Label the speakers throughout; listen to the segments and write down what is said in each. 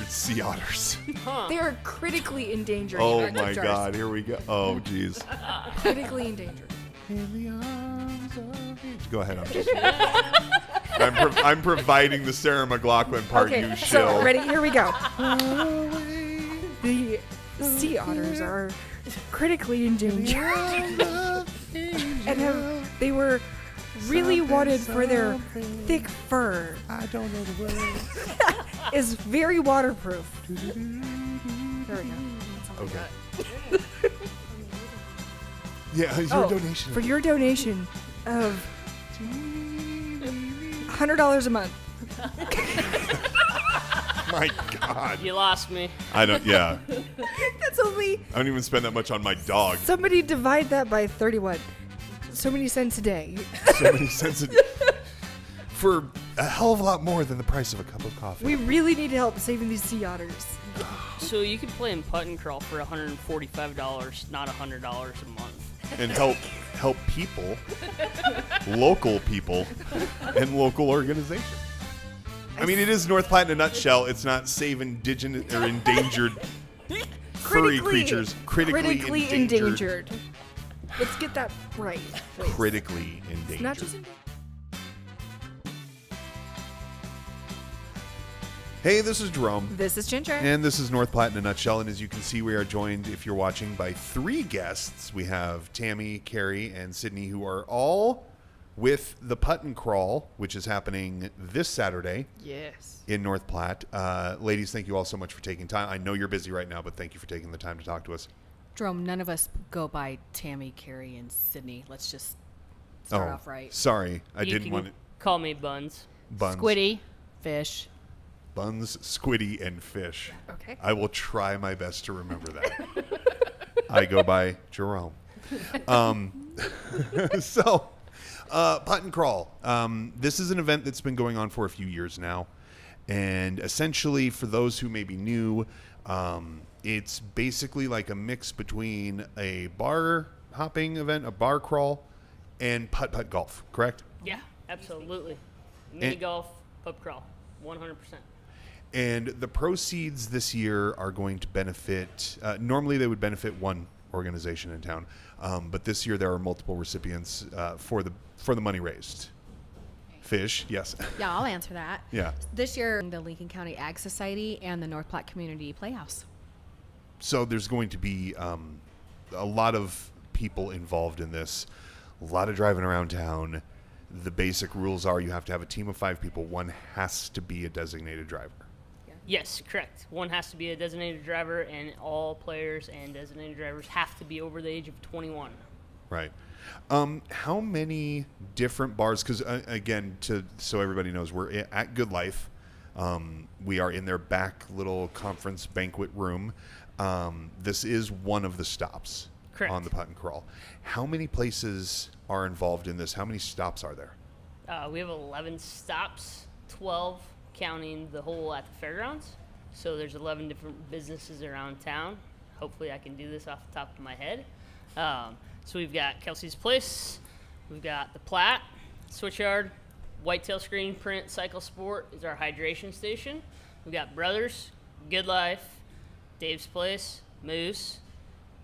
Speaker 1: sea otters.
Speaker 2: They are critically endangered.
Speaker 1: Oh my God, here we go. Oh jeez.
Speaker 2: Critically endangered.
Speaker 1: In the arms of... Go ahead, I'm providing the Sarah McLachlan part, you shill.
Speaker 2: So ready? Here we go. The sea otters are critically endangered, and they were really wanted for their thick fur.
Speaker 1: I don't know the word.
Speaker 2: Is very waterproof. There we go.
Speaker 1: Okay. Yeah, your donation.
Speaker 2: For your donation of $100 a month.
Speaker 1: My God.
Speaker 3: You lost me.
Speaker 1: I don't, yeah.
Speaker 2: That's only...
Speaker 1: I don't even spend that much on my dog.
Speaker 2: Somebody divide that by 31. So many cents a day.
Speaker 1: So many cents for a hell of a lot more than the price of a cup of coffee.
Speaker 2: We really need help saving these sea otters.
Speaker 3: So you can play in Putt-N-Crawl for $145, not $100 a month.
Speaker 1: And help people, local people, and local organizations. I mean, it is North Platte in a nutshell. It's not save indigenous or endangered furry creatures. Critically endangered.
Speaker 2: Let's get that right. Please.
Speaker 1: Critically endangered.
Speaker 2: It's not just endangered.
Speaker 1: Hey, this is Jerome.
Speaker 2: This is Ginger.
Speaker 1: And this is North Platte in a nutshell. And as you can see, we are joined, if you're watching, by 3 guests. We have Tammy, Carrie, and Sydney, who are all with the Putt-N-Crawl, which is happening this Saturday.
Speaker 2: Yes.
Speaker 1: In North Platte. Ladies, thank you all so much for taking time. I know you're busy right now, but thank you for taking the time to talk to us.
Speaker 4: Jerome, none of us go by Tammy, Carrie, and Sydney. Let's just start off right.
Speaker 1: Sorry. I
Speaker 3: You
Speaker 1: didn't
Speaker 3: can
Speaker 1: want to...
Speaker 3: call me Buns.
Speaker 1: Buns.
Speaker 4: Squiddy, fish.
Speaker 1: Buns, Squiddy, and Fish.
Speaker 2: Okay.
Speaker 1: I will try my best to remember that. I go by Jerome. So, Putt-N-Crawl. This is an event that's been going on for a few years now. And essentially, for those who may be new, it's basically like a mix between a bar hopping event, a bar crawl, and putt-putt golf, correct?
Speaker 3: Yeah, absolutely. Mini golf, pub crawl, 100%.
Speaker 1: And the proceeds this year are going to benefit, normally they would benefit one organization in town, but this year there are multiple recipients for the money raised. Fish, yes.
Speaker 4: Yeah, I'll answer that.
Speaker 1: Yeah.
Speaker 4: This year, the Lincoln County Ag Society and the North Platte Community Playhouse.
Speaker 1: So there's going to be a lot of people involved in this, a lot of driving around town. The basic rules are you have to have a team of 5 people. One has to be a designated driver.
Speaker 3: Yes, correct. One has to be a designated driver, and all players and designated drivers have to be over the age of 21.
Speaker 1: Right. How many different bars? Because, again, so everybody knows, we're at Good Life. We are in their back little conference banquet room. This is one of the stops on the Putt-N-Crawl. How many places are involved in this? How many stops are there?
Speaker 3: We have 11 stops, 12 counting the whole at the fairgrounds. So there's 11 different businesses around town. Hopefully I can do this off the top of my head. So we've got Kelsey's Place, we've got the Platte, Switchyard, Whitetail Screen Print Cycle Sport is our hydration station. We've got Brothers, Good Life, Dave's Place, Moose,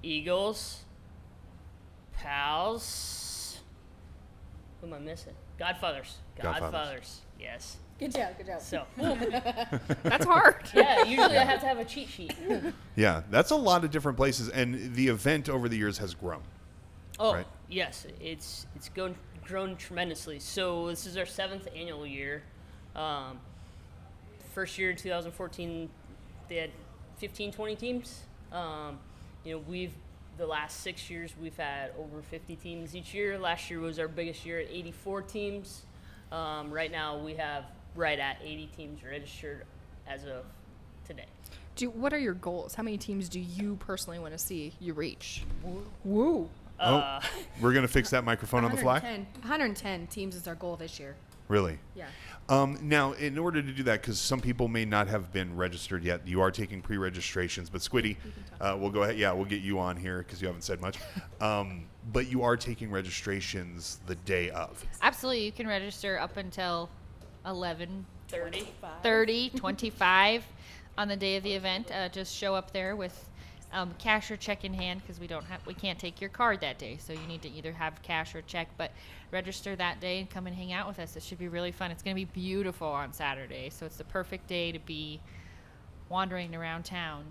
Speaker 3: Eagles, Pals. Who am I missing? Godfathers. Yes.
Speaker 4: Good job.
Speaker 3: So
Speaker 2: That's hard.
Speaker 3: yeah, usually I have to have a cheat sheet.
Speaker 1: Yeah, that's a lot of different places, and the event over the years has grown.
Speaker 3: Oh,
Speaker 1: right?
Speaker 3: Yes, it's grown tremendously. So this is our 7th annual year. First year in 2014, they had 15, 20 teams. The last 6 years we've had over 50 teams each year. Last year was our biggest year at 84 teams. Right now we have right at 80 teams registered as of today.
Speaker 2: What are your goals? How many teams do you personally want to see you reach? Woo.
Speaker 1: We're going to fix that microphone on the fly?
Speaker 4: 110 teams is our goal this year.
Speaker 1: Really?
Speaker 4: Yeah.
Speaker 1: Now, in order to do that, because some people may not have been registered yet, you are taking pre-registrations. But Squiddy, we'll go ahead. Yeah, we'll get you on here because you haven't said much. But you are taking registrations the day of.
Speaker 5: Absolutely. You can register up until 11:30,
Speaker 3: 30.
Speaker 5: 25. on the day of the event. Just show up there with cash or check in hand, because we can't take your card that day, so you need to either have cash or check. But register that day and come and hang out with us. It should be really fun. It's going to be beautiful on Saturday, so it's the perfect day to be wandering around town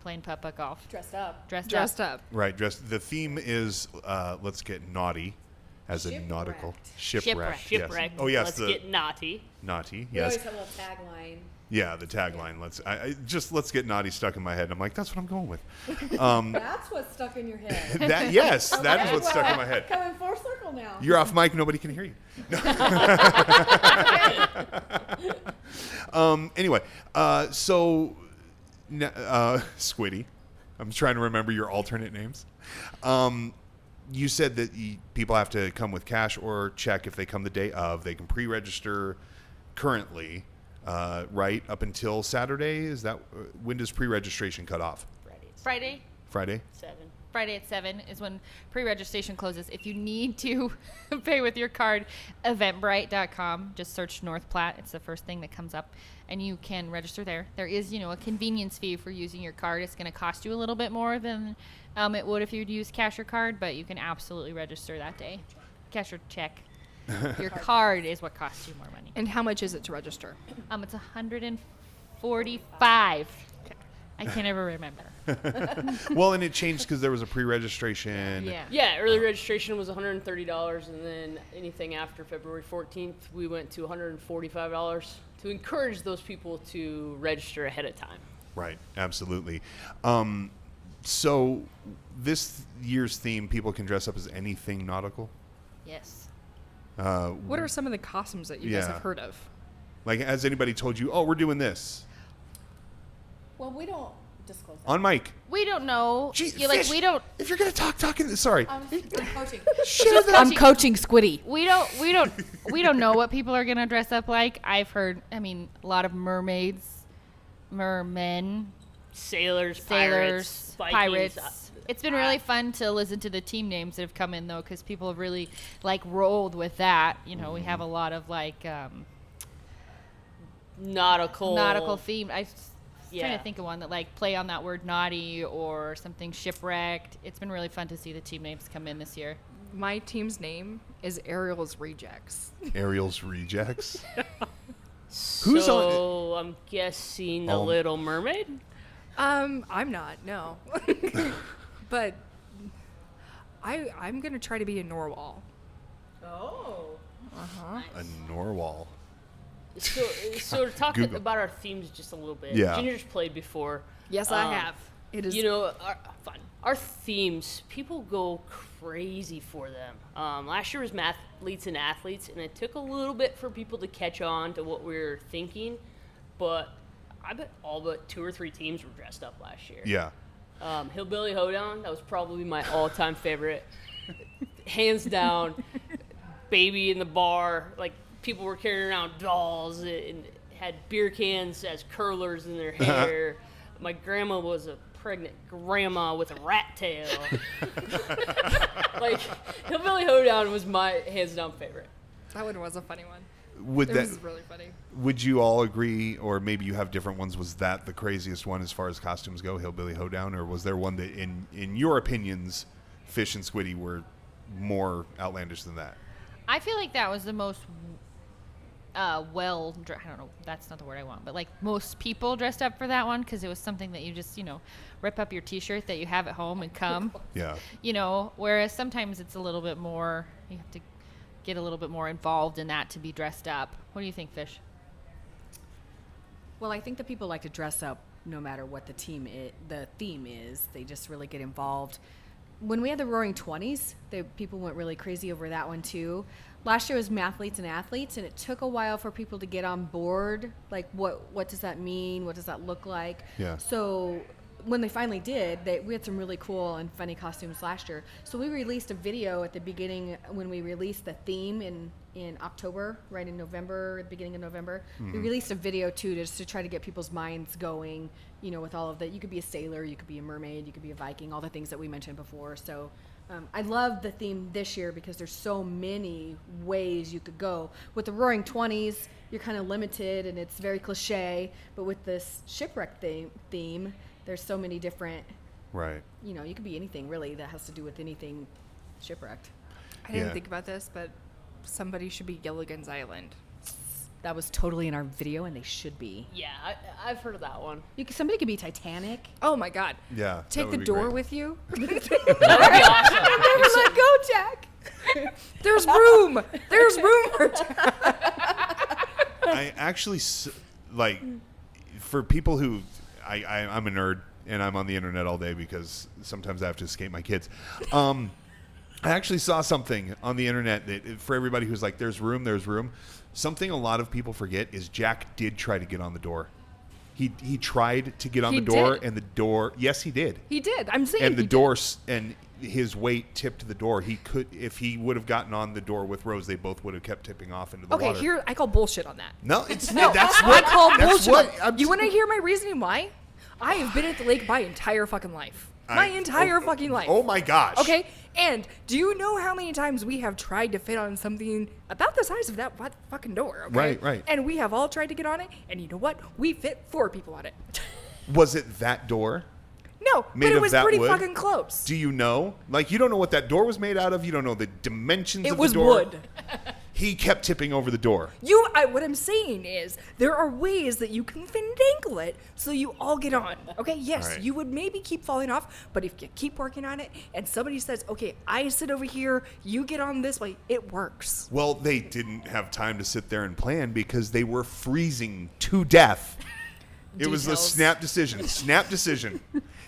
Speaker 5: playing putt-putt golf. Dressed up.
Speaker 1: Right. The theme is let's get naughty, as a nautical shipwrecked. Yes. Oh yes.
Speaker 3: Let's get naughty.
Speaker 1: Naughty.
Speaker 6: We
Speaker 1: Yes.
Speaker 6: always have a little tagline.
Speaker 1: Yeah, the tagline. Let's get naughty stuck in my head. And I'm like, that's what I'm going with.
Speaker 6: That's what's stuck in your head.
Speaker 1: That is what's stuck in my head.
Speaker 6: Coming full circle now.
Speaker 1: You're off mic. Nobody can hear you. Anyway, so Squiddy, I'm trying to remember your alternate names. You said that people have to come with cash or check if they come the day of. They can pre-register currently, right, up until Saturday. When does pre-registration cut off?
Speaker 5: Friday.
Speaker 3: 7.
Speaker 5: Friday at 7 is when pre-registration closes. If you need to pay with your card, eventbrite.com. Just search North Platte. It's the first thing that comes up, and you can register there. There is, a convenience fee for using your card. It's going to cost you a little bit more than it would if you'd use cash or card, but you can absolutely register that day. Cash or check. Your card is what costs you more money.
Speaker 2: And how much is it to register?
Speaker 5: It's $145.
Speaker 2: Okay.
Speaker 5: I can't ever remember.
Speaker 1: Well, and it changed because there was a pre-registration.
Speaker 5: Yeah.
Speaker 3: Yeah, early registration was $130, and then anything after February 14th, we went to $145 to encourage those people to register ahead of time.
Speaker 1: Right, absolutely. So this year's theme, people can dress up as anything nautical?
Speaker 5: Yes.
Speaker 2: What are some of the costumes that you guys
Speaker 1: Yeah.
Speaker 2: have heard of?
Speaker 1: Like, has anybody told you, oh, we're doing this?
Speaker 6: Well, we don't disclose that.
Speaker 1: On mic.
Speaker 5: We don't know.
Speaker 1: Gee,
Speaker 5: Like,
Speaker 1: Fish,
Speaker 5: we don't.
Speaker 1: If you're going to talk. Sorry.
Speaker 6: I'm coaching.
Speaker 1: Share that.
Speaker 4: I'm coaching Squiddy.
Speaker 5: We don't know what people are gonna dress up like. I've heard. I mean, a lot of mermaids, mermen,
Speaker 3: Sailors,
Speaker 5: sailors,
Speaker 3: Vikings,
Speaker 5: pirates. It's been really fun to listen to the team names that have come in though, because people have really rolled with that. We have a lot of nautical theme. I was trying to think of one that play on that word naughty or something shipwrecked. It's been really fun to see the team names come in this year.
Speaker 2: My team's name is Ariel's Rejects.
Speaker 1: Ariel's Rejects.
Speaker 3: Who's so I'm guessing the Little Mermaid.
Speaker 2: I'm not, no. But I'm gonna try to be a narwhal.
Speaker 6: Oh.
Speaker 1: A narwhal.
Speaker 3: So to talk
Speaker 1: Google.
Speaker 3: about our themes just a little bit.
Speaker 1: Yeah.
Speaker 3: Ginger's played before.
Speaker 2: Yes, I have. It is.
Speaker 3: Our themes, people go crazy for them. Last year was mathletes and athletes, and it took a little bit for people to catch on to what we were thinking, but I bet all but 2 or 3 teams were dressed up last year.
Speaker 1: Yeah.
Speaker 3: Hillbilly Hoedown, that was probably my all-time favorite. Hands down, baby in the bar, people were carrying around dolls and had beer cans as curlers in their hair. My grandma was a pregnant grandma with a rat tail. Hillbilly Hoedown was my hands-down favorite.
Speaker 2: That one was a funny one.
Speaker 1: It
Speaker 2: It was really funny.
Speaker 1: Would you all agree, or maybe you have different ones? Was that the craziest one as far as costumes go, Hillbilly Hoedown, or was there one that, in your opinions, Fish and Squiddy were more outlandish than that?
Speaker 5: I feel like that was the most I don't know, that's not the word I want, but most people dressed up for that one because it was something that you just, rip up your t-shirt that you have at home and come.
Speaker 1: Yeah.
Speaker 5: Whereas sometimes it's a little bit more, you have to get a little bit more involved in that to be dressed up. What do you think, Fish?
Speaker 4: Well, I think that people like to dress up no matter what the theme is. They just really get involved. When we had the Roaring 20s, people went really crazy over that one too. Last year was mathletes and athletes, and it took a while for people to get on board. What does that mean? What does that look like?
Speaker 1: Yeah.
Speaker 4: So when they finally did, we had some really cool and funny costumes last year. So we released a video at the beginning when we released the theme in October, right in November, the beginning of November. We released a video too, just to try to get people's minds going, with all of that. You could be a sailor, you could be a mermaid, you could be a Viking, all the things that we mentioned before. So I love the theme this year because there's so many ways you could go. With the Roaring 20s, you're kind of limited, and it's very cliche. But with this shipwreck theme, there's so many different.
Speaker 1: Right.
Speaker 4: You know, you could be anything really that has to do with anything shipwrecked.
Speaker 2: I didn't
Speaker 1: Yeah.
Speaker 2: think about this, but somebody should be Gilligan's Island.
Speaker 4: That was totally in our video, and they should be.
Speaker 3: Yeah, I've heard of that one.
Speaker 4: Somebody could be Titanic.
Speaker 2: Oh my God.
Speaker 1: Yeah. that
Speaker 2: Take
Speaker 1: would
Speaker 2: the
Speaker 1: be
Speaker 2: door
Speaker 1: great.
Speaker 2: with you.
Speaker 3: That would be awesome.
Speaker 2: Never let go, Jack. There's room. There's room for Jack.
Speaker 1: I actually like for people who I'm a nerd and I'm on the internet all day because sometimes I have to escape my kids. I actually saw something on the internet that for everybody who's like, there's room. Something a lot of people forget is Jack did try to get on the door. He tried to get on
Speaker 2: He
Speaker 1: the door,
Speaker 2: did.
Speaker 1: and the door. Yes, he did.
Speaker 2: He did. I'm saying
Speaker 1: And the
Speaker 2: he did.
Speaker 1: door and his weight tipped the door. He could, if he would have gotten on the door with Rose, they both would have kept tipping off into the
Speaker 2: Okay,
Speaker 1: water.
Speaker 2: here I call bullshit on that.
Speaker 1: No, it's
Speaker 2: No,
Speaker 1: that's
Speaker 2: I
Speaker 1: what
Speaker 2: call
Speaker 1: that's
Speaker 2: bullshit.
Speaker 1: what I'm
Speaker 2: You want to hear my reasoning why? I have been at the lake my entire fucking life. My entire fucking life.
Speaker 1: Oh my gosh.
Speaker 2: Okay, and do you know how many times we have tried to fit on something about the size of that fucking door? Okay?
Speaker 1: Right.
Speaker 2: And we have all tried to get on it, and you know what? We fit 4 people on it.
Speaker 1: Was it that door?
Speaker 2: No,
Speaker 1: Made
Speaker 2: but it
Speaker 1: of
Speaker 2: was
Speaker 1: that
Speaker 2: pretty
Speaker 1: wood?
Speaker 2: fucking close.
Speaker 1: Do you know? Like, you don't know what that door was made out of. You don't know the dimensions
Speaker 2: It
Speaker 1: of
Speaker 2: was
Speaker 1: the door.
Speaker 2: wood.
Speaker 1: He kept tipping over the door.
Speaker 2: What I'm saying is there are ways that you can finagle it so you all get on. Okay, yes,
Speaker 1: All right.
Speaker 2: you would maybe keep falling off, but if you keep working on it and somebody says, okay, I sit over here, you get on this way, it works.
Speaker 1: Well, they didn't have time to sit there and plan because they were freezing to death. It was a
Speaker 2: Details.
Speaker 1: snap decision.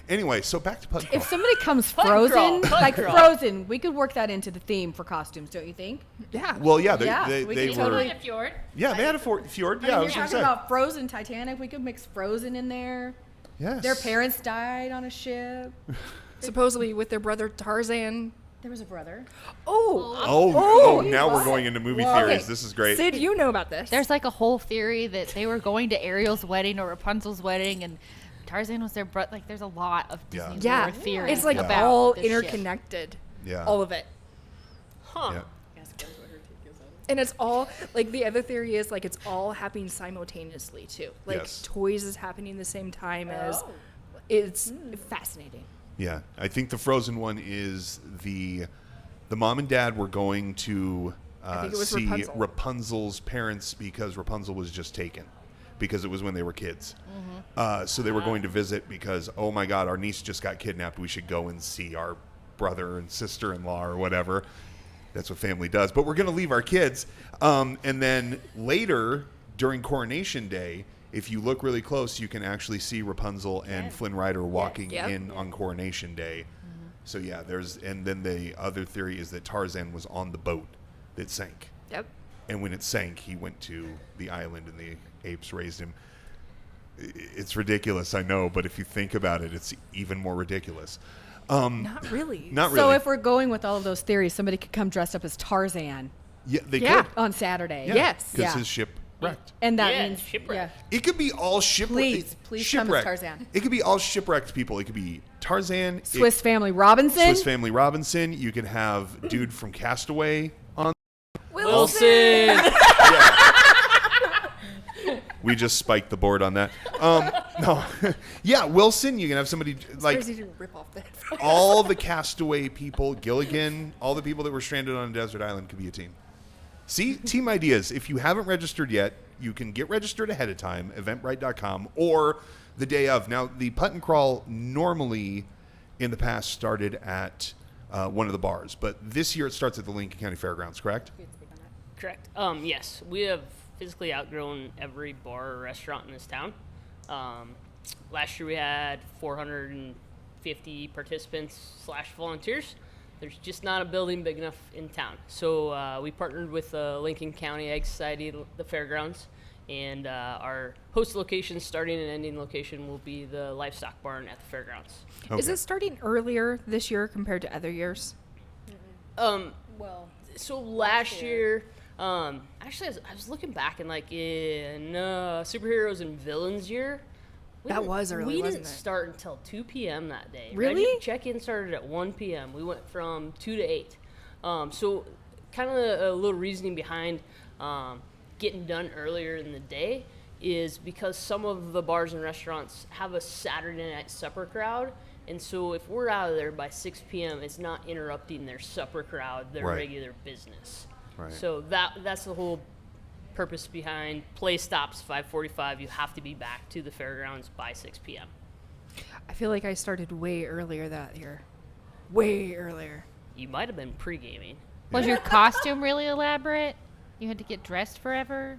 Speaker 1: Anyway, so back to Putt-N-Crawl.
Speaker 4: If somebody comes
Speaker 3: Putt-N-Crawl,
Speaker 4: frozen, like
Speaker 3: Putt-N-Crawl.
Speaker 4: frozen, we could work that into the theme for costumes, don't you think?
Speaker 2: Yeah.
Speaker 1: Well, yeah, they
Speaker 4: we
Speaker 1: they
Speaker 4: could
Speaker 1: were.
Speaker 4: totally-
Speaker 5: In a fjord.
Speaker 1: Yeah, they had a fjord. Yeah, I
Speaker 4: You're
Speaker 1: was gonna
Speaker 4: talking
Speaker 1: say.
Speaker 4: about Frozen, Titanic. We could mix Frozen in there.
Speaker 1: Yes.
Speaker 4: Their parents died on a ship.
Speaker 2: Supposedly with their brother Tarzan.
Speaker 4: There was a brother.
Speaker 1: Oh, now we're going into movie
Speaker 4: Whoa.
Speaker 1: theories.
Speaker 2: Okay.
Speaker 1: This is great.
Speaker 2: Sid, you know about this.
Speaker 5: There's like a whole theory that they were going to Ariel's wedding or Rapunzel's wedding, and Tarzan was their brother. Like, there's a lot of Disney
Speaker 2: yeah,
Speaker 5: lore theories
Speaker 2: it's like
Speaker 5: about
Speaker 2: all
Speaker 5: this ship.
Speaker 2: interconnected.
Speaker 1: Yeah.
Speaker 2: All of it.
Speaker 3: Huh.
Speaker 1: Yeah.
Speaker 2: And it's all like the other theory is like it's all happening simultaneously too. Like
Speaker 1: Yes.
Speaker 2: Toys is happening the same time as it's fascinating.
Speaker 1: Yeah, I think the Frozen one is the mom and dad were going to
Speaker 2: think it was
Speaker 1: see
Speaker 2: Rapunzel.
Speaker 1: Rapunzel's parents because Rapunzel was just taken because it was when they were kids. So they were going to visit because, oh my God, our niece just got kidnapped. We should go and see our brother and sister-in-law or whatever. That's what family does. But we're going to leave our kids. And then later during Coronation Day, if you look really close, you can actually see Rapunzel and Flynn Rider walking
Speaker 2: Yep.
Speaker 1: in on Coronation Day. So yeah, and then the other theory is that Tarzan was on the boat that sank.
Speaker 2: Yep.
Speaker 1: And when it sank, he went to the island and the apes raised him. It's ridiculous, I know, but if you think about it, it's even more ridiculous.
Speaker 2: Not really.
Speaker 1: Not
Speaker 4: So
Speaker 1: really.
Speaker 4: if we're going with all of those theories, somebody could come dressed up as Tarzan
Speaker 1: Yeah, they
Speaker 2: Yeah.
Speaker 1: could.
Speaker 4: on Saturday.
Speaker 1: Yeah,
Speaker 2: Yes.
Speaker 1: Because
Speaker 4: Yeah.
Speaker 1: his ship wrecked.
Speaker 4: And that
Speaker 3: Yeah,
Speaker 4: means
Speaker 3: shipwreck.
Speaker 1: It could be all shipwrecked.
Speaker 4: Please come as
Speaker 1: shipwrecked.
Speaker 4: Tarzan.
Speaker 1: It could be all shipwrecked people. It could be Tarzan.
Speaker 4: Swiss Family Robinson.
Speaker 1: Swiss Family Robinson. You could have dude from Castaway on.
Speaker 3: Wilson.
Speaker 1: We just spiked the board on that. No. Yeah, Wilson. You can have somebody like
Speaker 2: Crazy to rip off that.
Speaker 1: all the Castaway people, Gilligan, all the people that were stranded on a desert island could be a team. See, team ideas. If you haven't registered yet, you can get registered ahead of time, eventbrite.com, or the day of. Now, the Putt-N-Crawl normally in the past started at one of the bars, but this year it starts at the Lincoln County Fairgrounds, correct?
Speaker 3: Correct. Yes, we have physically outgrown every bar or restaurant in this town. Last year we had 450 participants / volunteers. There's just not a building big enough in town. So we partnered with Lincoln County Egg Society, the fairgrounds, and our host location, starting and ending location, will be the livestock barn at the fairgrounds.
Speaker 2: Is it starting earlier this year compared to other years?
Speaker 6: Well,
Speaker 3: So last year, actually, I was looking back and like in superheroes and villains year.
Speaker 2: That was early,
Speaker 3: We
Speaker 2: wasn't
Speaker 3: didn't
Speaker 2: it?
Speaker 3: start until 2 p.m. that day.
Speaker 2: Really?
Speaker 3: Check-in started at 1 p.m. We went from 2 to 8. So kind of a little reasoning behind getting done earlier in the day is because some of the bars and restaurants have a Saturday night supper crowd. And so if we're out of there by 6 p.m., it's not interrupting their supper crowd, their
Speaker 1: Right.
Speaker 3: regular business.
Speaker 1: Right.
Speaker 3: So that's the whole purpose behind play stops 5:45. You have to be back to the fairgrounds by 6 p.m.
Speaker 2: I feel like I started way earlier that year. Way earlier.
Speaker 3: You might have been pre-gaming.
Speaker 5: Was your costume really elaborate? You had to get dressed forever?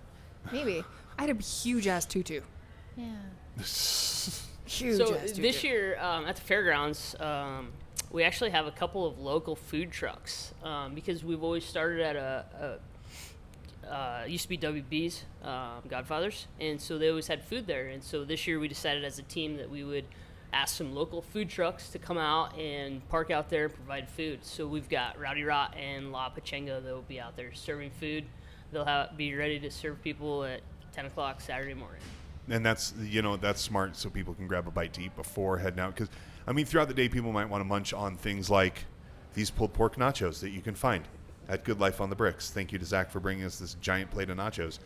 Speaker 2: Maybe. I had a huge ass tutu.
Speaker 5: Yeah.
Speaker 2: Huge
Speaker 3: So
Speaker 2: ass tutu.
Speaker 3: this year at the fairgrounds, we actually have a couple of local food trucks because we've always started at used to be WB's, Godfathers, and so they always had food there. And so this year we decided as a team that we would ask some local food trucks to come out and park out there and provide food. So we've got Rowdy Rot and La Pachenga that will be out there serving food. They'll be ready to serve people at 10 o'clock Saturday morning.
Speaker 1: And that's smart, so people can grab a bite to eat before heading out. Because, I mean, throughout the day, people might want to munch on things like these pulled pork nachos that you can find at Good Life on the Bricks. Thank you to Zach for bringing us this giant plate of nachos.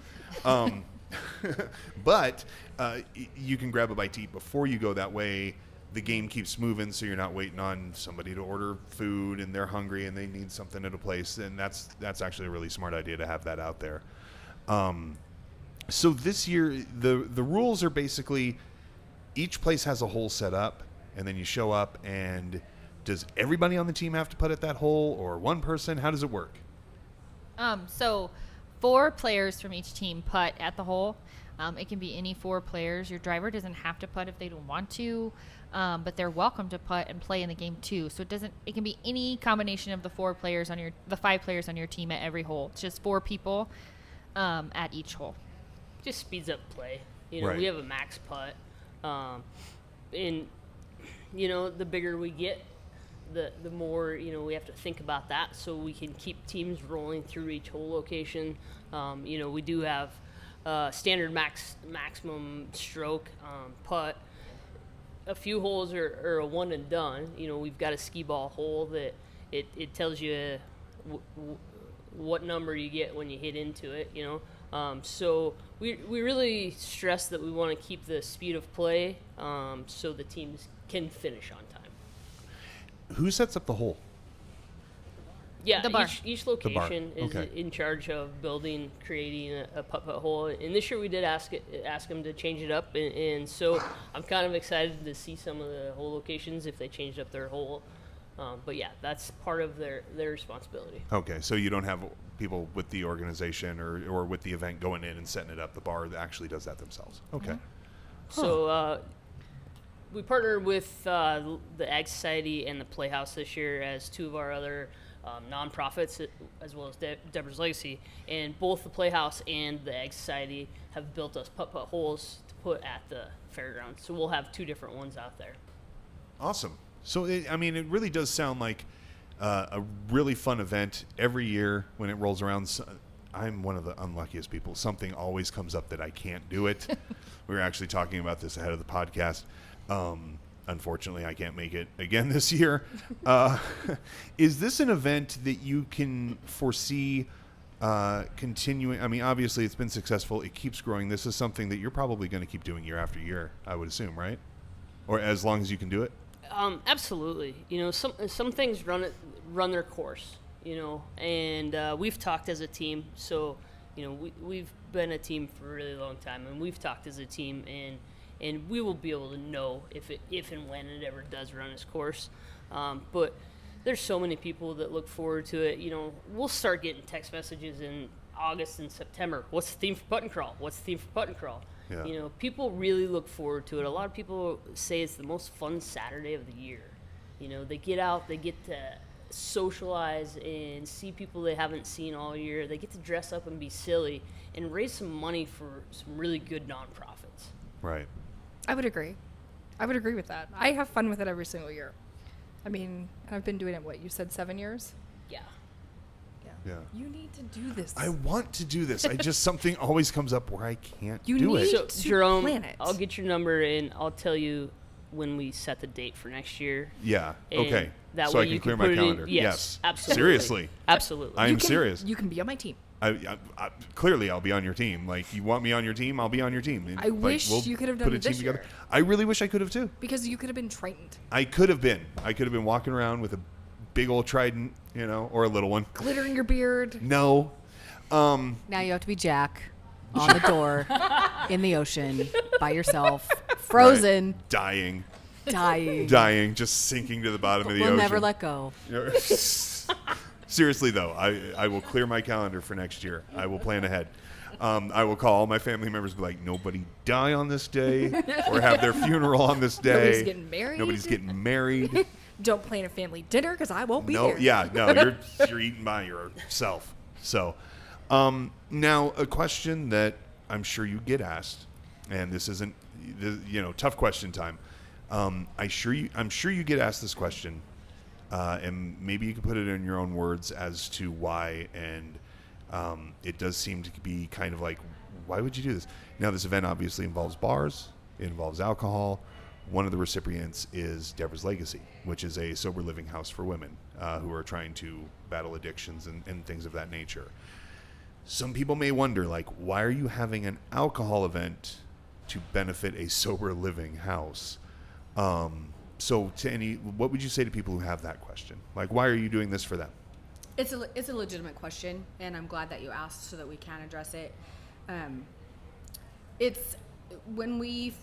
Speaker 1: But you can grab a bite to eat before you go. That way, the game keeps moving, so you're not waiting on somebody to order food and they're hungry and they need something at a place. And that's actually a really smart idea to have that out there. So this year, the rules are basically each place has a hole set up, and then you show up, and does everybody on the team have to putt at that hole, or one person? How does it work?
Speaker 5: So 4 players from each team putt at the hole. It can be any 4 players. Your driver doesn't have to putt if they don't want to, but they're welcome to putt and play in the game too. So it can be any combination of the 5 players on your team at every hole. It's just 4 people at each hole.
Speaker 3: Just speeds up play. You know,
Speaker 1: Right.
Speaker 3: we have a max putt. And, you know, the bigger we get, the more, you know, we have to think about that so we can keep teams rolling through each hole location. You know, we do have standard maximum stroke putt. A few holes are a one and done. You know, we've got a skee ball hole that it tells you what number you get when you hit into it, you know. So we really stress that we want to keep the speed of play so the teams can finish on time.
Speaker 1: Who sets up the hole?
Speaker 3: Yeah,
Speaker 5: The bar.
Speaker 3: each location is
Speaker 1: Okay.
Speaker 3: in charge of creating a putt-putt hole. And this year we did ask them to change it up. And so I'm kind of excited to see some of the hole locations if they changed up their hole. But yeah, that's part of their responsibility.
Speaker 1: Okay, so you don't have people with the organization or with the event going in and setting it up. The bar actually does that themselves. Okay.
Speaker 3: So we partnered with the Ag Society and the Playhouse this year as 2 of our other nonprofits, as well as Deborah's Legacy. And both the Playhouse and the Ag Society have built us putt-putt holes to put at the fairgrounds. So we'll have 2 different ones out there.
Speaker 1: Awesome. So, it really does sound like a really fun event every year when it rolls around. I'm one of the unluckiest people. Something always comes up that I can't do it. We were actually talking about this ahead of the podcast. Unfortunately, I can't make it again this year. Is this an event that you can foresee continuing? I mean, obviously, it's been successful. It keeps growing. This is something that you're probably going to keep doing year after year, I would assume, right? Or as long as you can do it?
Speaker 3: Absolutely. You know, some things run their course, you know, and we've talked as a team. So, you know, we've been a team for a really long time, and we've talked as a team, and we will be able to know if and when it ever does run its course. But there's so many people that look forward to it. You know, we'll start getting text messages in August and September. What's the theme for Putt-N-Crawl? What's the theme for Putt-N-Crawl?
Speaker 1: Yeah.
Speaker 3: You know, people really look forward to it. A lot of people say it's the most fun Saturday of the year. You know, they get out, they get to socialize and see people they haven't seen all year. They get to dress up and be silly and raise some money for some really good nonprofits.
Speaker 1: Right.
Speaker 2: I would agree. I would agree with that. I have fun with it every single year. I mean, I've been doing it, what, you said 7 years?
Speaker 3: Yeah.
Speaker 1: Yeah.
Speaker 2: You need to do this.
Speaker 1: I want to do this. something always comes up where I can't
Speaker 2: You
Speaker 1: do
Speaker 2: need
Speaker 1: it.
Speaker 3: So,
Speaker 2: to
Speaker 3: Jerhome,
Speaker 2: plan it.
Speaker 3: I'll get your number and I'll tell you when we set the date for next year.
Speaker 1: Yeah.
Speaker 3: And
Speaker 1: Okay.
Speaker 3: that
Speaker 1: So
Speaker 3: way
Speaker 1: I can
Speaker 3: you
Speaker 1: clear
Speaker 3: can
Speaker 1: my
Speaker 3: put it in-
Speaker 1: calendar.
Speaker 3: yes, absolutely.
Speaker 1: Seriously.
Speaker 3: Absolutely.
Speaker 1: I'm
Speaker 2: You can-
Speaker 1: serious.
Speaker 2: You can be on my team.
Speaker 1: Clearly I'll be on your team. Like, you want me on your team, I'll be on your team.
Speaker 2: I wish you could have done
Speaker 1: put a
Speaker 2: it
Speaker 1: team
Speaker 2: this
Speaker 1: together.
Speaker 2: year.
Speaker 1: I really wish I could have too.
Speaker 2: Because you could have been trained.
Speaker 1: I could have been walking around with a big old trident, or a little one.
Speaker 2: Glitter in your beard.
Speaker 1: No.
Speaker 6: Now you have to be Jack on the door in the ocean by yourself, frozen,
Speaker 1: Right. Dying, just sinking to the bottom of the
Speaker 6: we'll
Speaker 1: ocean.
Speaker 6: never let go.
Speaker 1: Seriously, though, I will clear my calendar for next year. I will plan ahead. I will call all my family members and be like, nobody die on this day or have their funeral on this day.
Speaker 2: Nobody's getting married.
Speaker 1: Nobody's getting married.
Speaker 2: Don't plan a family dinner because I won't be there.
Speaker 1: You're eating by yourself. So, now a question that I'm sure you get asked, and this isn't, tough question time. I'm sure you get asked this question, and maybe you can put it in your own words as to why. And it does seem to be kind of like, why would you do this? Now, this event obviously involves bars. It involves alcohol. One of the recipients is Deborah's Legacy, which is a sober living house for women who are trying to battle addictions and things of that nature. Some people may wonder, like, why are you having an alcohol event to benefit a sober living house? So what would you say to people who have that question? Like, why are you doing this for them?
Speaker 4: It's a legitimate question, and I'm glad that you asked so that we can address it. It's when we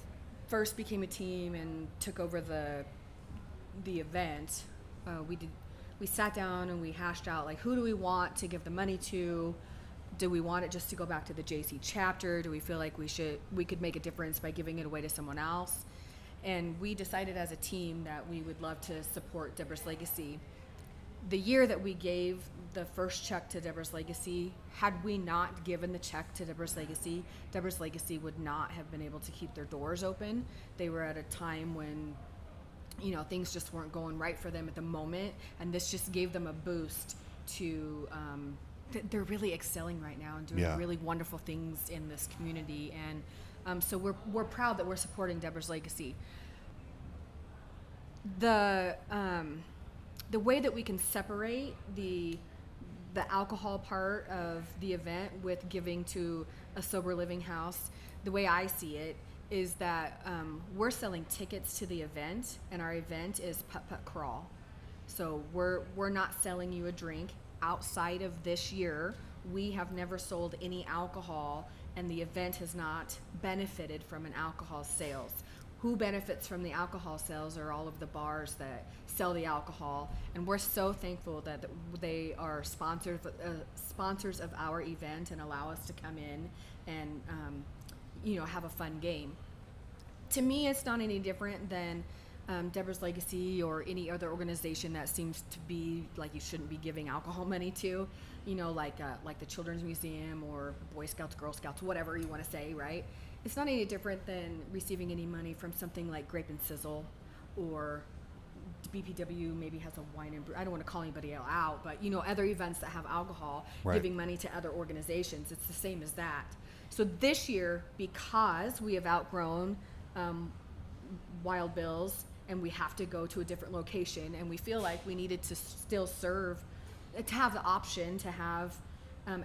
Speaker 4: first became a team and took over the event, we sat down and we hashed out, like, who do we want to give the money to? Do we want it just to go back to the Jaycee chapter? Do we feel like we could make a difference by giving it away to someone else? And we decided as a team that we would love to support Deborah's Legacy. The year that we gave the first check to Deborah's Legacy, had we not given the check to Deborah's Legacy would not have been able to keep their doors open. They were at a time when, things just weren't going right for them at the moment, and this just gave them a boost to, they're really excelling right now and doing really wonderful things in this community. And so we're proud that we're supporting Deborah's Legacy. The way that we can separate the alcohol part of the event with giving to a sober living house, the way I see it is that we're selling tickets to the event, and our event is Platte Putt-N-Crawl. So we're not selling you a drink. Outside of this year, we have never sold any alcohol, and the event has not benefited from an alcohol sales. Who benefits from the alcohol sales are all of the bars that sell the alcohol, and we're so thankful that they are sponsors of our event and allow us to come in and have a fun game. To me, it's not any different than Deborah's Legacy or any other organization that seems to be like you shouldn't be giving alcohol money to, like the Children's Museum or Boy Scouts, Girl Scouts, whatever you want to say, right? It's not any different than receiving any money from something like Grape and Sizzle, or BPW maybe has a wine and brew. I don't want to call anybody out, but other events that have alcohol,
Speaker 1: right,
Speaker 4: giving money to other organizations. It's the same as that. So this year, because we have outgrown Wild Bill's and we have to go to a different location, and we feel like we needed to still to have the option to have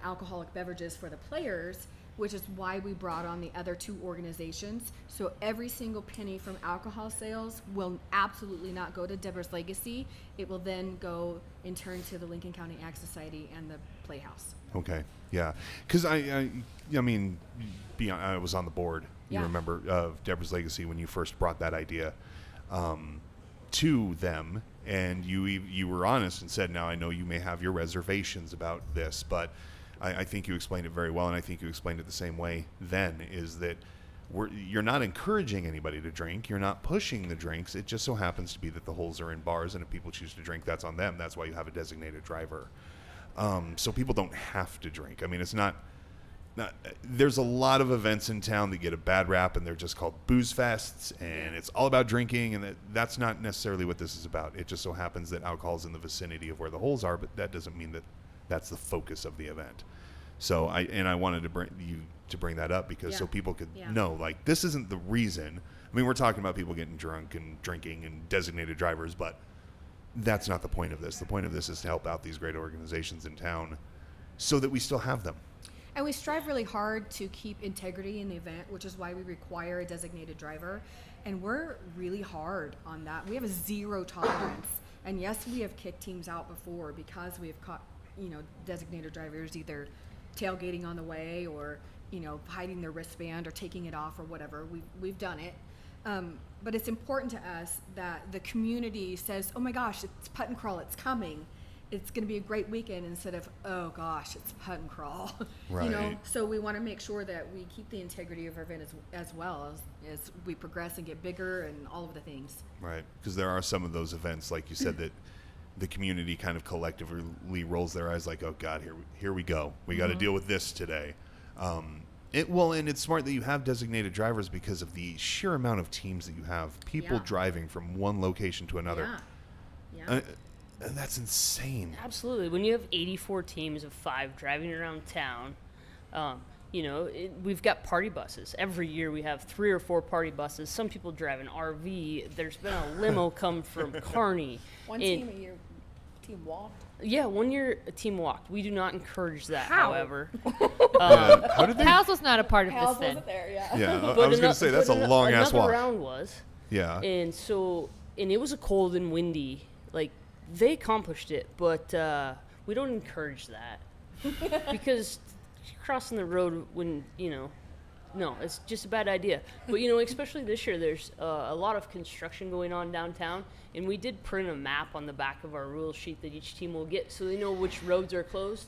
Speaker 4: alcoholic beverages for the players, which is why we brought on the other two organizations. So every single penny from alcohol sales will absolutely not go to Deborah's Legacy. It will then go in turn to the Lincoln County Ag Society and the Playhouse.
Speaker 1: Okay, yeah, because I was on the board. You
Speaker 4: Yeah.
Speaker 1: remember of Deborah's Legacy when you first brought that idea to them, and you were honest and said, now I know you may have your reservations about this, but I think you explained it very well, and I think you explained it the same way then, is that you're not encouraging anybody to drink, you're not pushing the drinks, it just so happens to be that the holes are in bars, and if people choose to drink, that's on them. That's why you have a designated driver. So people don't have to drink. I mean, it's not there's a lot of events in town that get a bad rap, and they're just called booze fests, and it's all about drinking, and that's not necessarily what this is about. It just so happens that alcohol's in the vicinity of where the holes are, but that doesn't mean that that's the focus of the event. So I wanted to bring that up because so people could know, like, this isn't the reason. I mean, we're talking about people getting drunk and drinking and designated drivers, but that's not the point of this. The point of this is to help out these great organizations in town so that we still have them.
Speaker 4: And we strive really hard to keep integrity in the event, which is why we require a designated driver. And we're really hard on that. We have a zero tolerance. And yes, we have kicked teams out before because we have caught, designated drivers either tailgating on the way or, hiding their wristband or taking it off or whatever. We've done it. But it's important to us that the community says, oh my gosh, it's Putt-N-Crawl, it's coming. It's going to be a great weekend instead of, oh gosh, it's Putt-N-Crawl.
Speaker 1: Right.
Speaker 4: So we want to make sure that we keep the integrity of our event as well as we progress and get bigger and all of the things.
Speaker 1: Right, because there are some of those events, like you said, that the community kind of collectively rolls their eyes like, oh God, here we go. We got to deal with this today. And it's smart that you have designated drivers because of the sheer amount of teams that you have, people driving from one location to another.
Speaker 4: Yeah.
Speaker 1: And that's insane.
Speaker 3: Absolutely. When you have 84 teams of 5 driving around town, we've got party buses. Every year we have 3 or 4 party buses. Some people drive an RV. There's been a limo come from Kearney.
Speaker 2: One team a year, team walked.
Speaker 3: Yeah, 1 year a team walked. We do not encourage that,
Speaker 2: How?
Speaker 1: How did they?
Speaker 5: Pals was not a part of
Speaker 2: Pals
Speaker 5: this then.
Speaker 2: wasn't there, yeah.
Speaker 1: Yeah, I was going to say, that's a long-ass walk.
Speaker 3: Another round was.
Speaker 1: Yeah.
Speaker 3: And it was a cold and windy, they accomplished it, but we don't encourage that because crossing the road when, no, it's just a bad idea. But, especially this year, there's a lot of construction going on downtown, and we did print a map on the back of our rule sheet that each team will get so they know which roads are closed.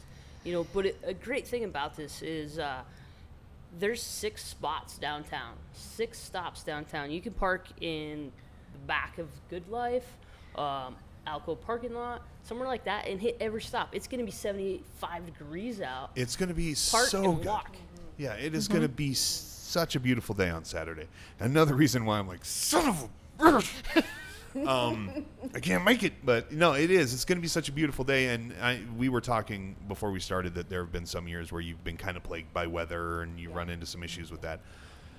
Speaker 3: But a great thing about this is there's 6 spots downtown, 6 stops downtown. You can park in the back of Good Life, Alco parking lot, somewhere like that, and hit every stop. It's going to be 75 degrees out.
Speaker 1: It's going to be
Speaker 3: Park
Speaker 1: so
Speaker 3: and
Speaker 1: good.
Speaker 3: walk.
Speaker 1: Yeah, it is going to be such a beautiful day on Saturday. Another reason why I'm like, son of a bitch. I can't make it, but no, it is. It's going to be such a beautiful day, and we were talking before we started that there have been some years where you've been kind of plagued by weather, and you run into some issues with that.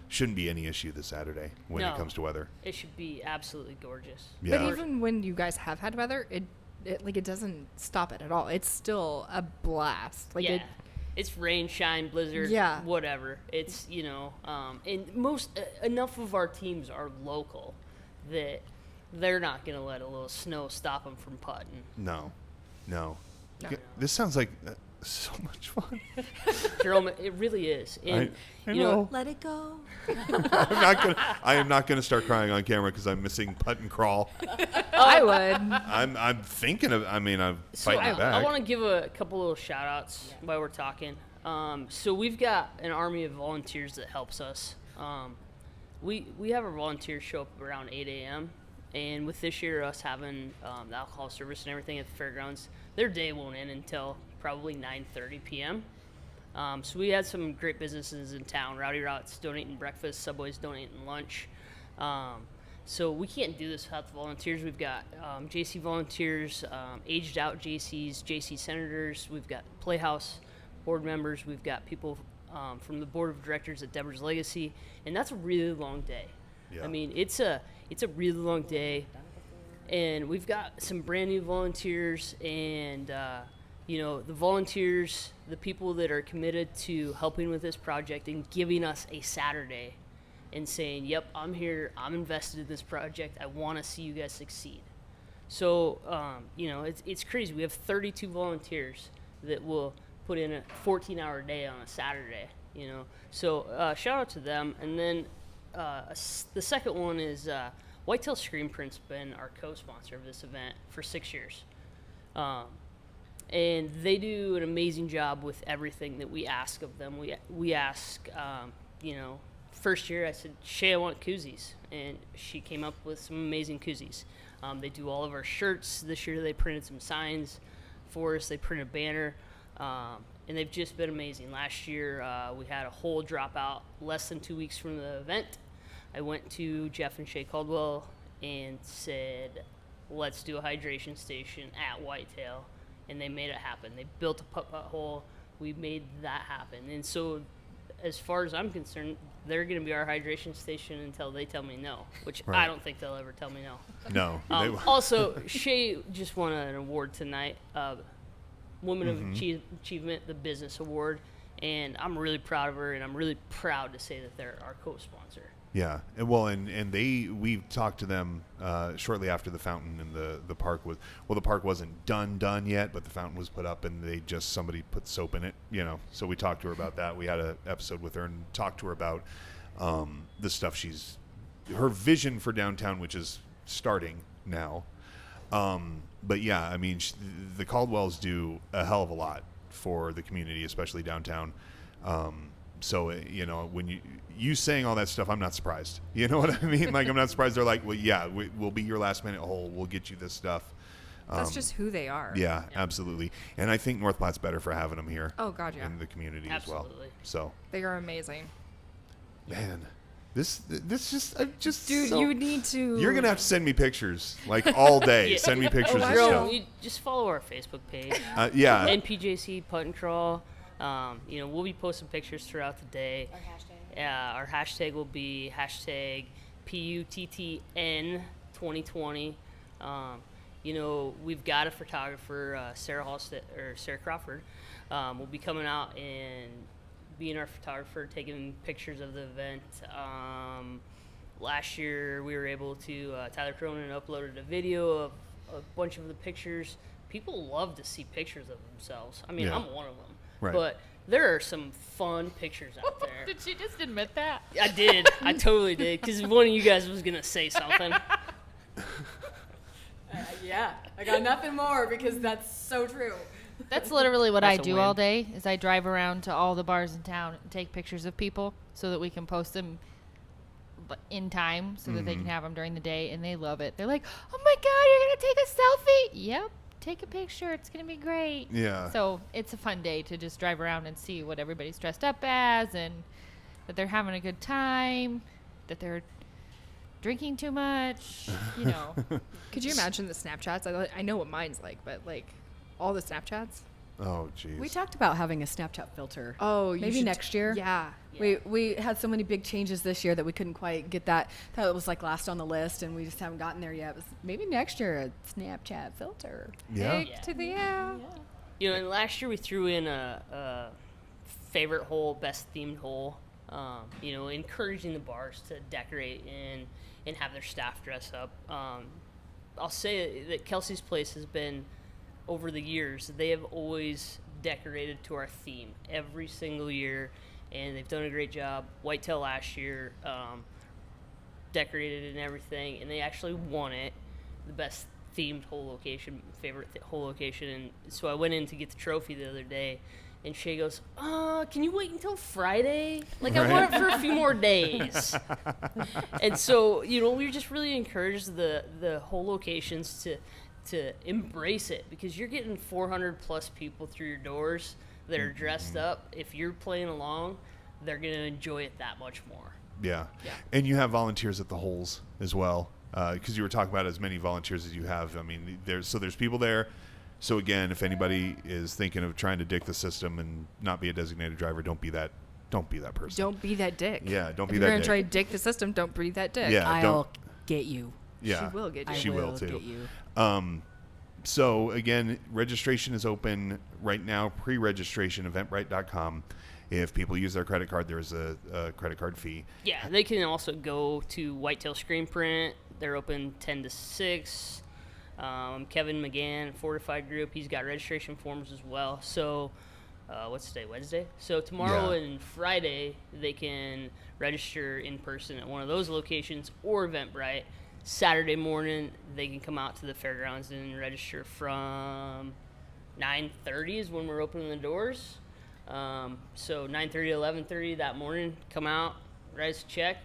Speaker 1: Shouldn't be any issue this Saturday when it comes to weather.
Speaker 3: It should be absolutely gorgeous.
Speaker 1: Yeah.
Speaker 2: But even when you guys have had weather, it doesn't stop it at all. It's still a blast.
Speaker 3: It's rain, shine, blizzard, whatever. It's, and enough of our teams are local that they're not going to let a little snow stop them from putting.
Speaker 1: No. This sounds like so much fun.
Speaker 3: Jerome, it really is. And,
Speaker 1: I know.
Speaker 6: Let it go.
Speaker 1: I am not gonna start crying on camera because I'm missing Putt-N-Crawl.
Speaker 2: I would.
Speaker 1: I'm thinking of. I'm fighting it back.
Speaker 3: I want to give a couple little shout outs while we're talking. So we've got an army of volunteers that helps us. We have our volunteers show up around 8 a.m. And with this year, us having the alcohol service and everything at the fairgrounds, their day won't end until probably 9:30 p.m. So we had some great businesses in town. Rowdy Routes donating breakfast, Subway's donating lunch. So we can't do this without the volunteers. We've got Jaycee volunteers, aged out Jaycee senators. We've got Playhouse board members. We've got people from the board of directors at Deborah's Legacy, and that's a really long day.
Speaker 1: Yeah.
Speaker 3: I mean, it's a really long day, and we've got some brand new volunteers, and the volunteers, the people that are committed to helping with this project and giving us a Saturday and saying, yep, I'm here, I'm invested in this project, I want to see you guys succeed. So, it's crazy. We have 32 volunteers that will put in a 14-hour day on a Saturday, So shout out to them. And then the second one is Whitetail Screen Print's been our co-sponsor of this event for 6 years. And they do an amazing job with everything that we ask of them. We ask, first year I said, Shay, I want koozies. And she came up with some amazing koozies. They do all of our shirts. This year they printed some signs for us. They printed a banner. And they've just been amazing. Last year we had a whole dropout less than 2 weeks from the event. I went to Jeff and Shay Caldwell and said, let's do a hydration station at Whitetail. And they made it happen. They built a putt-putt hole. We made that happen. And so as far as I'm concerned, they're going to be our hydration station until they tell me no, which
Speaker 1: Right.
Speaker 3: I don't think they'll ever tell me no.
Speaker 1: No.
Speaker 3: Also, Shay just won an award tonight. Women of Achievement, the business award, and I'm really proud of her, and I'm really proud to say that they're our co-sponsor.
Speaker 1: Yeah, and we talked to them shortly after the fountain in the park was, well, the park wasn't done yet, but the fountain was put up, and somebody put soap in it, so we talked to her about that. We had an episode with her and talked to her about the stuff her vision for downtown, which is starting now. But yeah, I mean, the Caldwells do a hell of a lot for the community, especially downtown. So, when you saying all that stuff, I'm not surprised. You know what I mean? Like, I'm not surprised. They're like, well, yeah, we'll be your last minute hole. We'll get you this stuff.
Speaker 2: That's just who they are.
Speaker 1: Yeah, absolutely. And I think North Platte's better for having them here.
Speaker 2: Oh, God, yeah.
Speaker 1: In the community
Speaker 3: Absolutely.
Speaker 1: as well. So,
Speaker 2: They are amazing.
Speaker 1: man, this just
Speaker 2: Dude,
Speaker 1: so,
Speaker 2: you need to.
Speaker 1: You're gonna have to send me pictures like all day.
Speaker 3: Yeah.
Speaker 1: Send me pictures
Speaker 2: Oh,
Speaker 1: and
Speaker 2: wow.
Speaker 1: stuff.
Speaker 3: You just follow our Facebook page.
Speaker 1: Yeah.
Speaker 3: NPJC Putt-N-Crawl. We'll be posting pictures throughout the day. Our hashtag will be hashtag PUTTN 2020. We've got a photographer, Sarah Crawford, will be coming out and being our photographer, taking pictures of the event. Last year we were able to, Tyler Cronin uploaded a video of a bunch of the pictures. People love to see pictures of themselves. I mean,
Speaker 1: Yeah.
Speaker 3: I'm one of them.
Speaker 1: Right.
Speaker 3: But there are some fun pictures out there.
Speaker 5: Did she just admit that?
Speaker 3: I did. I totally did. Because one of you guys was going to say something.
Speaker 4: Yeah, I got nothing more because that's so true.
Speaker 5: That's literally what
Speaker 3: That's
Speaker 5: I
Speaker 3: a
Speaker 5: do
Speaker 3: win.
Speaker 5: all day. Is I drive around to all the bars in town and take pictures of people so that we can post them in time so that they can have them during the day, and they love it. They're like, "Oh my God, you're gonna take a selfie?" Yep, take a picture. It's gonna be great.
Speaker 1: Yeah.
Speaker 5: So it's a fun day to just drive around and see what everybody's dressed up as, and that they're having a good time, that they're drinking too much.
Speaker 2: Could you imagine the Snapchats? I know what mine's like, but like all the Snapchats.
Speaker 1: Oh, jeez.
Speaker 6: We talked about having a Snapchat filter.
Speaker 2: Oh, you
Speaker 6: Maybe
Speaker 2: should
Speaker 6: next year.
Speaker 2: Yeah.
Speaker 6: We had so many big changes this year that we couldn't quite get that. That was like last on the list, and we just haven't gotten there yet. It was maybe next year a Snapchat filter.
Speaker 1: Yeah.
Speaker 3: Yeah.
Speaker 2: To the yeah.
Speaker 3: And last year we threw in a favorite hole, best themed hole. Encouraging the bars to decorate and have their staff dress up. I'll say that Kelsey's Place has been, over the years, they have always decorated to our theme every single year, and they've done a great job. Whitetail last year decorated and everything, and they actually won it, the best themed hole location, favorite hole location. And so I went in to get the trophy the other day, and Shay goes, can you wait until Friday? Like, I want it for a few more days. And so, we just really encourage the whole locations to embrace it, because you're getting 400 plus people through your doors that are dressed up. If you're playing along, they're going to enjoy it that much more.
Speaker 1: Yeah. And you have volunteers at the holes as well, because you were talking about as many volunteers as you have. I mean, there's people there. So again, if anybody is thinking of trying to dick the system and not be a designated driver, don't be that person.
Speaker 2: Don't be that dick.
Speaker 1: Yeah, don't
Speaker 2: if
Speaker 1: be
Speaker 2: you're
Speaker 1: that
Speaker 2: gonna
Speaker 1: dick.
Speaker 2: try to dick the system, don't be that dick.
Speaker 1: Yeah,
Speaker 6: I'll
Speaker 1: don't.
Speaker 6: get you.
Speaker 1: Yeah,
Speaker 2: She will get you.
Speaker 6: I
Speaker 1: She will too.
Speaker 6: get you.
Speaker 1: So again, registration is open right now. Pre-registration, Eventbrite.com. If people use their credit card, there's a credit card fee.
Speaker 3: Yeah, they can also go to Whitetail Screen Print. They're open 10 to 6. Kevin McGann, Fortified Group, he's got registration forms as well. So, what's today? Wednesday? So tomorrow and Friday, they can register in person at one of those locations or Eventbrite. Saturday morning, they can come out to the fairgrounds and register from 9:30 is when we're opening the doors. So 9:30 to 11:30 that morning, come out, write us a check,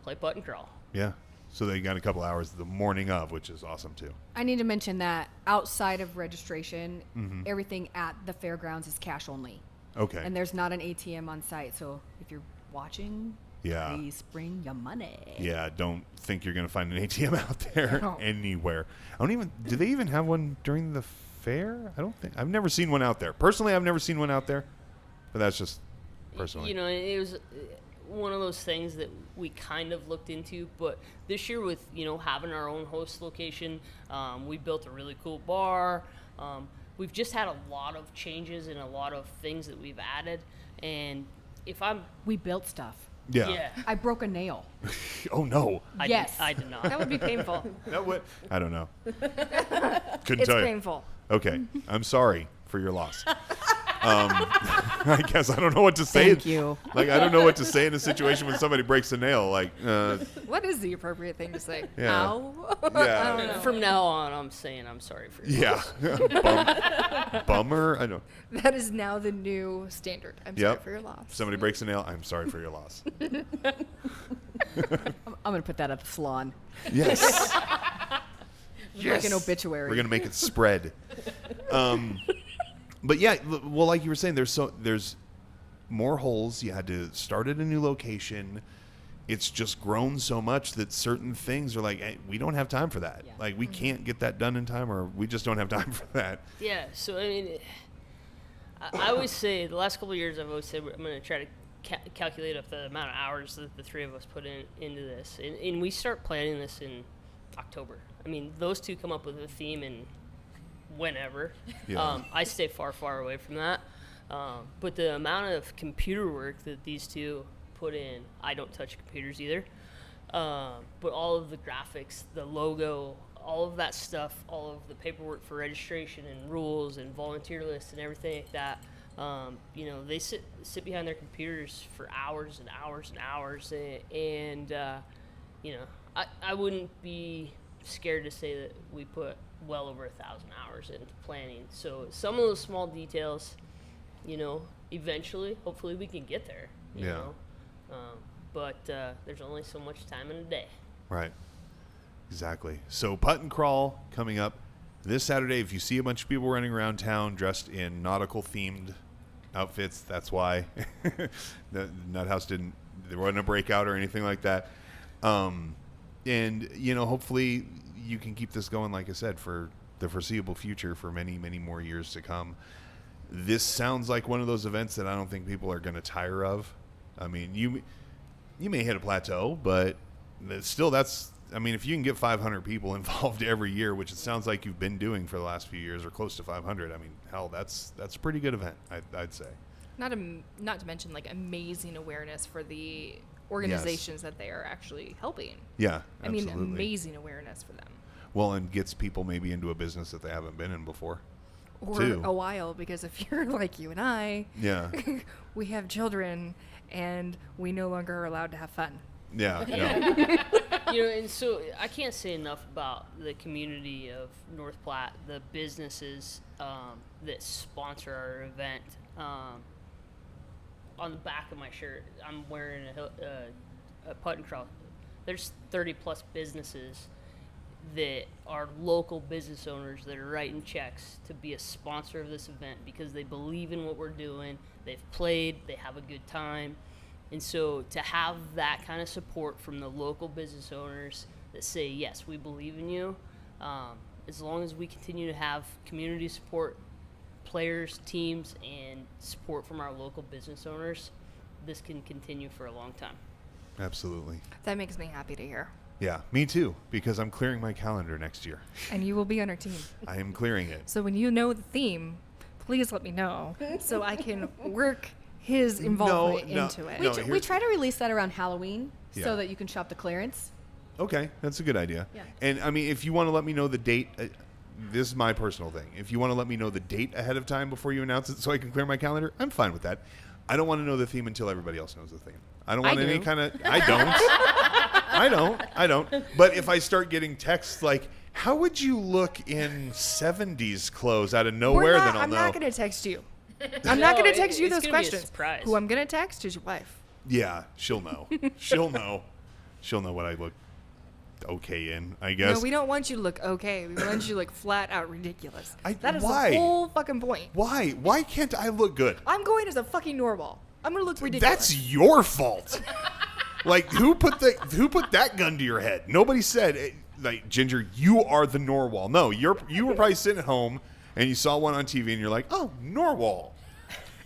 Speaker 3: play putt and crawl.
Speaker 1: Yeah. So they got a couple hours the morning of, which is awesome too.
Speaker 6: I need to mention that outside of registration, everything at the fairgrounds is cash only.
Speaker 1: Okay.
Speaker 6: And there's not an ATM on site. So if you're watching,
Speaker 1: Yeah.
Speaker 6: please bring your money.
Speaker 1: Yeah, don't think you're going to find an ATM out there
Speaker 2: No.
Speaker 1: anywhere. Do they even have one during the fair? I don't think. I've never seen one out there. Personally, I've never seen one out there. But that's just personally.
Speaker 3: It was one of those things that we kind of looked into, but this year with, having our own host location, we built a really cool bar. we've just had a lot of changes and a lot of things that we've added. And if I'm,
Speaker 4: We built stuff.
Speaker 1: Yeah.
Speaker 4: I broke a nail.
Speaker 1: Oh no.
Speaker 4: Yes.
Speaker 3: I did not.
Speaker 2: That would be painful.
Speaker 1: That would. I don't know. Couldn't
Speaker 2: It's
Speaker 1: tell you.
Speaker 2: painful.
Speaker 1: Okay. I'm sorry for your loss. I guess I don't know what to say.
Speaker 4: Thank you.
Speaker 1: Like, I don't know what to say in a situation when somebody breaks a nail. Like,
Speaker 2: What is the appropriate thing to say?
Speaker 1: Yeah.
Speaker 2: Ow.
Speaker 1: yeah.
Speaker 3: From now on, I'm saying I'm sorry for you.
Speaker 1: Yeah. Bummer. I don't.
Speaker 2: That is now the new standard. I'm sorry
Speaker 1: Yep.
Speaker 2: for your loss.
Speaker 1: If somebody breaks a nail, I'm sorry for your loss.
Speaker 4: I'm gonna put that at the salon.
Speaker 1: Yes.
Speaker 4: Like an obituary.
Speaker 1: We're gonna make it spread. But yeah, well, like you were saying, there's more holes. You had to start at a new location. It's just grown so much that certain things are like, hey, we don't have time for that.
Speaker 4: Yeah.
Speaker 1: Like, we can't get that done in time, or we just don't have time for that.
Speaker 3: Yeah, so I mean, I always say the last couple of years I've always said I'm going to try to calculate up the amount of hours that the three of us put into this, and we start planning this in October. I mean, those two come up with a theme in whenever.
Speaker 1: Yeah.
Speaker 3: I stay far away from that, but the amount of computer work that these two put in, I don't touch computers either. But all of the graphics, the logo, all of that stuff, all of the paperwork for registration and rules and volunteer lists and everything like that, they sit behind their computers for hours and hours and hours, and I wouldn't be scared to say that we put well over 1,000 hours into planning. So some of those small details, eventually, hopefully we can get there. You
Speaker 1: Yeah.
Speaker 3: know? But there's only so much time in a day.
Speaker 1: Right. Exactly. So Putt-N-Crawl coming up this Saturday. If you see a bunch of people running around town dressed in nautical-themed outfits, that's why. The Nut House there wasn't a breakout or anything like that. And, hopefully you can keep this going, like I said, for the foreseeable future, for many, many more years to come. This sounds like one of those events that I don't think people are going to tire of. I mean, you may hit a plateau, but still if you can get 500 people involved every year, which it sounds like you've been doing for the last few years, or close to 500, I mean, hell, that's a pretty good event, I'd say.
Speaker 2: Not to mention like amazing awareness for the organizations that they are actually helping.
Speaker 1: Yeah,
Speaker 2: I mean,
Speaker 1: absolutely.
Speaker 2: amazing awareness for them.
Speaker 1: Well, and gets people maybe into a business that they haven't been in before.
Speaker 2: Or
Speaker 1: too.
Speaker 2: a while, because if you're like you and I,
Speaker 1: Yeah.
Speaker 2: we have children and we no longer are allowed to have fun.
Speaker 1: Yeah. No.
Speaker 3: And so I can't say enough about the community of North Platte, the businesses that sponsor our event. On the back of my shirt, I'm wearing a Putt-N-Crawl. There's 30 plus businesses that are local business owners that are writing checks to be a sponsor of this event because they believe in what we're doing. They've played, they have a good time. And so to have that kind of support from the local business owners that say, yes, we believe in you, as long as we continue to have community support, players, teams, and support from our local business owners, this can continue for a long time.
Speaker 1: Absolutely.
Speaker 2: That makes me happy to hear.
Speaker 1: Yeah, me too, because I'm clearing my calendar next year.
Speaker 2: And you will be on our team.
Speaker 1: I am clearing it.
Speaker 2: So when you know the theme, please let me know so I can work his involvement into it.
Speaker 1: No,
Speaker 4: We try to release that around Halloween
Speaker 1: Yeah.
Speaker 4: so that you can shop the clearance.
Speaker 1: Okay, that's a good idea.
Speaker 4: Yeah.
Speaker 1: And I mean, if you want to let me know the date, this is my personal thing. If you want to let me know the date ahead of time before you announce it so I can clear my calendar, I'm fine with that. I don't want to know the theme until everybody else knows the theme. I don't want any kind of... I don't. But if I start getting texts like, how would you look in 70s clothes out of nowhere, then I'll
Speaker 2: I'm
Speaker 1: know.
Speaker 2: not going to text you. I'm not going to text you
Speaker 3: it's
Speaker 2: those
Speaker 3: gonna be a
Speaker 2: questions.
Speaker 3: surprise.
Speaker 2: Who I'm going to text is your wife.
Speaker 1: Yeah, she'll know. She'll know what I look okay in, I guess.
Speaker 2: No, we don't want you to look okay. We want you to look flat out ridiculous. That is
Speaker 1: why?
Speaker 2: the whole fucking point.
Speaker 1: Why? Why can't I look good?
Speaker 2: I'm going as a fucking normal. I'm going to look ridiculous.
Speaker 1: That's your fault. Like, who put that gun to your head? Nobody said, like, Ginger, you are the Norwal. No, you were probably sitting at home and you saw one on TV and you're like, oh, Norwal.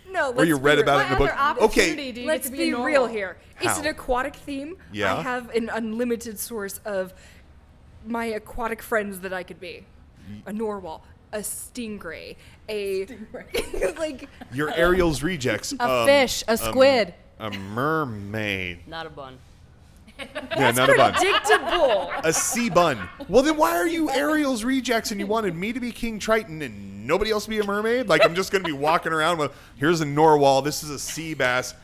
Speaker 2: No,
Speaker 1: Or you read about it in a book. Okay,
Speaker 2: Let's be real here. It's
Speaker 1: How?
Speaker 2: an aquatic theme.
Speaker 1: Yeah.
Speaker 2: I have an unlimited source of my aquatic friends that I could be. A narwhal, a stingray, like
Speaker 1: Your Ariel's rejects.
Speaker 4: A fish, a squid.
Speaker 1: A mermaid.
Speaker 3: Not a bun.
Speaker 1: Yeah, not a bun.
Speaker 2: predictable.
Speaker 1: A sea bun. Well, then why are you Ariel's rejects and you wanted me to be King Triton and nobody else be a mermaid? Like, I'm just going to be walking around with, here's a narwhal, this is a sea bass,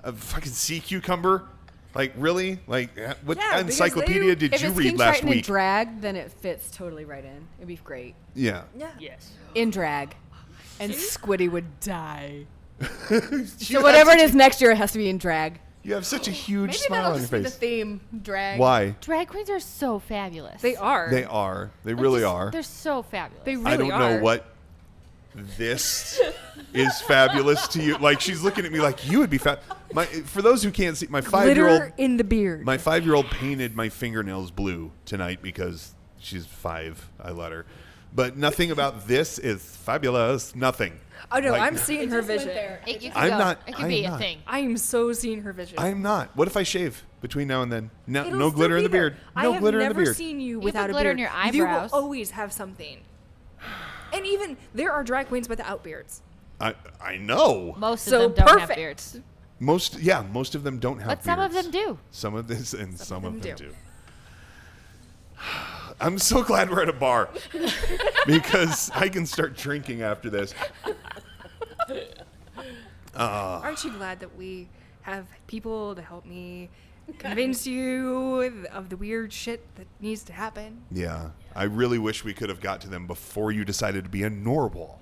Speaker 1: a fucking sea cucumber. Like, really? Like, what
Speaker 2: Yeah, because
Speaker 1: encyclopedia did
Speaker 4: If
Speaker 1: you
Speaker 4: it's
Speaker 1: read
Speaker 4: King
Speaker 1: last
Speaker 4: Triton in
Speaker 1: week?
Speaker 4: drag, then it fits totally right in. It'd be great.
Speaker 1: Yeah.
Speaker 2: Yeah.
Speaker 3: Yes.
Speaker 4: In drag. And Squiddy would die.
Speaker 1: You
Speaker 4: So whatever it is next year, it has to be in drag.
Speaker 1: You have such a huge
Speaker 4: Maybe
Speaker 1: smile
Speaker 4: that'll
Speaker 1: on your
Speaker 4: just be the
Speaker 1: face.
Speaker 4: theme. Drag.
Speaker 1: Why?
Speaker 5: Drag queens are so fabulous.
Speaker 2: They are.
Speaker 1: They are. They
Speaker 5: They're
Speaker 1: really
Speaker 5: just-
Speaker 1: are.
Speaker 5: They're so fabulous.
Speaker 2: They
Speaker 1: I
Speaker 2: really
Speaker 1: don't
Speaker 2: are.
Speaker 1: know what this is fabulous to you. Like, she's looking at me like, you would be fat. For those who can't see, my 5-year-old
Speaker 2: Glitter in the beard.
Speaker 1: My 5-year-old painted my fingernails blue tonight because she's 5. I let her. But nothing about this is fabulous. Nothing.
Speaker 2: Oh no,
Speaker 1: Like-
Speaker 2: I'm seeing her vision.
Speaker 5: You can
Speaker 1: I'm
Speaker 5: go.
Speaker 1: not-
Speaker 5: It could
Speaker 1: I'm
Speaker 5: be
Speaker 1: not.
Speaker 5: a thing.
Speaker 2: I am so seeing her vision.
Speaker 1: I'm not. What if I shave between now and then? No,
Speaker 2: It'll
Speaker 1: no
Speaker 2: still
Speaker 1: glitter in
Speaker 2: be
Speaker 1: the
Speaker 2: there.
Speaker 1: beard. No
Speaker 2: I have
Speaker 1: glitter in the
Speaker 2: never
Speaker 1: beard.
Speaker 2: seen you
Speaker 5: have
Speaker 2: without a
Speaker 5: glitter in
Speaker 2: beard.
Speaker 5: your
Speaker 2: You will
Speaker 5: eyebrows.
Speaker 2: always have something. And even there are drag queens without beards.
Speaker 1: I know.
Speaker 5: Most of
Speaker 2: So
Speaker 5: them don't have
Speaker 2: perfect.
Speaker 5: beards.
Speaker 1: Most of them don't have
Speaker 5: But some of
Speaker 1: beards.
Speaker 5: them do.
Speaker 1: Some of this and some of them
Speaker 2: do.
Speaker 1: do. I'm so glad we're at a bar because I can start drinking after this.
Speaker 2: Aren't you glad that we have people to help me convince you of the weird shit that needs to happen?
Speaker 1: Yeah, I really wish we could have got to them before you decided to be a narwhal.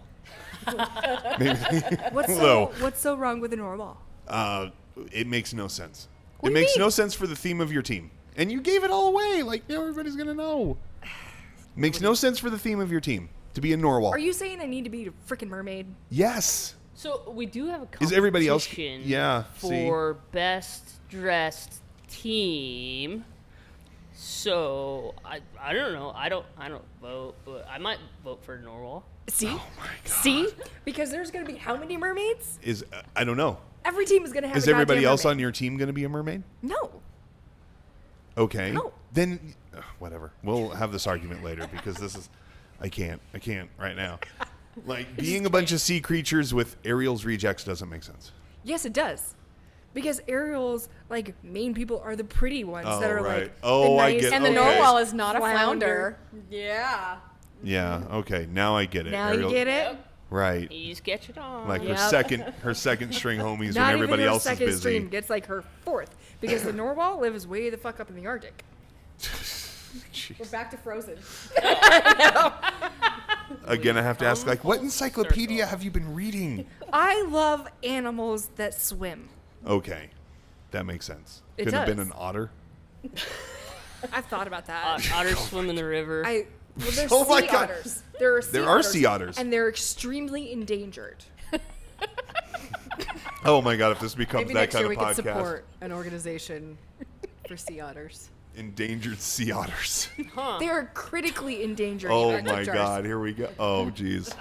Speaker 1: Maybe. Hello.
Speaker 2: What's so wrong with a normal?
Speaker 1: It makes no sense.
Speaker 2: What
Speaker 1: It
Speaker 2: do you
Speaker 1: makes
Speaker 2: mean?
Speaker 1: no sense for the theme of your team. And you gave it all away. Like, everybody's going to know. Makes no sense for the theme of your team to be a narwhal.
Speaker 2: Are you saying I need to be a freaking mermaid?
Speaker 1: Yes.
Speaker 3: So we do have a
Speaker 1: Is everybody else-
Speaker 3: competition
Speaker 1: yeah, see.
Speaker 3: for best dressed team. So I don't know. I don't vote, but I might vote for Norwal.
Speaker 2: See?
Speaker 1: Oh my God.
Speaker 2: See? Because there's going to be how many mermaids?
Speaker 1: I don't know.
Speaker 2: Every team is going to have
Speaker 1: Is
Speaker 2: a
Speaker 1: everybody
Speaker 2: goddamn
Speaker 1: else
Speaker 2: mermaid.
Speaker 1: on your team going to be a mermaid?
Speaker 2: No.
Speaker 1: Okay.
Speaker 2: No.
Speaker 1: Then, whatever. We'll have this argument later because this is, I can't right now. Like, being a bunch of sea creatures with Ariel's rejects doesn't make sense.
Speaker 2: Yes, it does. Because Ariel's, like, main people are the pretty ones that are,
Speaker 1: right.
Speaker 2: like,
Speaker 1: Oh,
Speaker 2: the
Speaker 1: I
Speaker 2: nice
Speaker 1: get-
Speaker 4: And the
Speaker 1: okay.
Speaker 4: narwhal is not a
Speaker 2: Flounder.
Speaker 4: flounder. Yeah.
Speaker 1: Yeah. Okay. Now I get it.
Speaker 2: Now
Speaker 1: Ariel,
Speaker 2: you get it?
Speaker 1: Right.
Speaker 3: He's catch it on.
Speaker 1: Like
Speaker 2: Yep.
Speaker 1: her second string homies
Speaker 2: Not
Speaker 1: when everybody
Speaker 2: even her
Speaker 1: else is
Speaker 2: second
Speaker 1: busy.
Speaker 2: stream gets, like, her fourth. Because the narwhal lives way the fuck up in the Arctic.
Speaker 1: Jeez.
Speaker 4: We're back to Frozen.
Speaker 1: Again, I have to ask, like, what
Speaker 3: Full
Speaker 1: encyclopedia
Speaker 3: circle.
Speaker 1: have you been reading?
Speaker 2: I love animals that swim.
Speaker 1: Okay. That makes sense.
Speaker 2: It
Speaker 1: Could have been
Speaker 2: does.
Speaker 1: an otter.
Speaker 2: I've thought about that.
Speaker 3: Otters swim in the river.
Speaker 2: Well, there's
Speaker 1: Oh my
Speaker 2: sea
Speaker 1: God.
Speaker 2: otters.
Speaker 1: There are sea otters.
Speaker 2: And they're extremely endangered.
Speaker 1: Oh my God! If this becomes
Speaker 4: Maybe
Speaker 1: that
Speaker 4: next
Speaker 1: kind
Speaker 4: year
Speaker 1: of
Speaker 4: we could
Speaker 1: podcast,
Speaker 4: support an organization for sea otters.
Speaker 1: endangered sea otters.
Speaker 3: huh.
Speaker 2: They are critically endangered.
Speaker 1: Oh
Speaker 2: Electric
Speaker 1: my
Speaker 2: jars.
Speaker 1: God! Here we go. Oh jeez.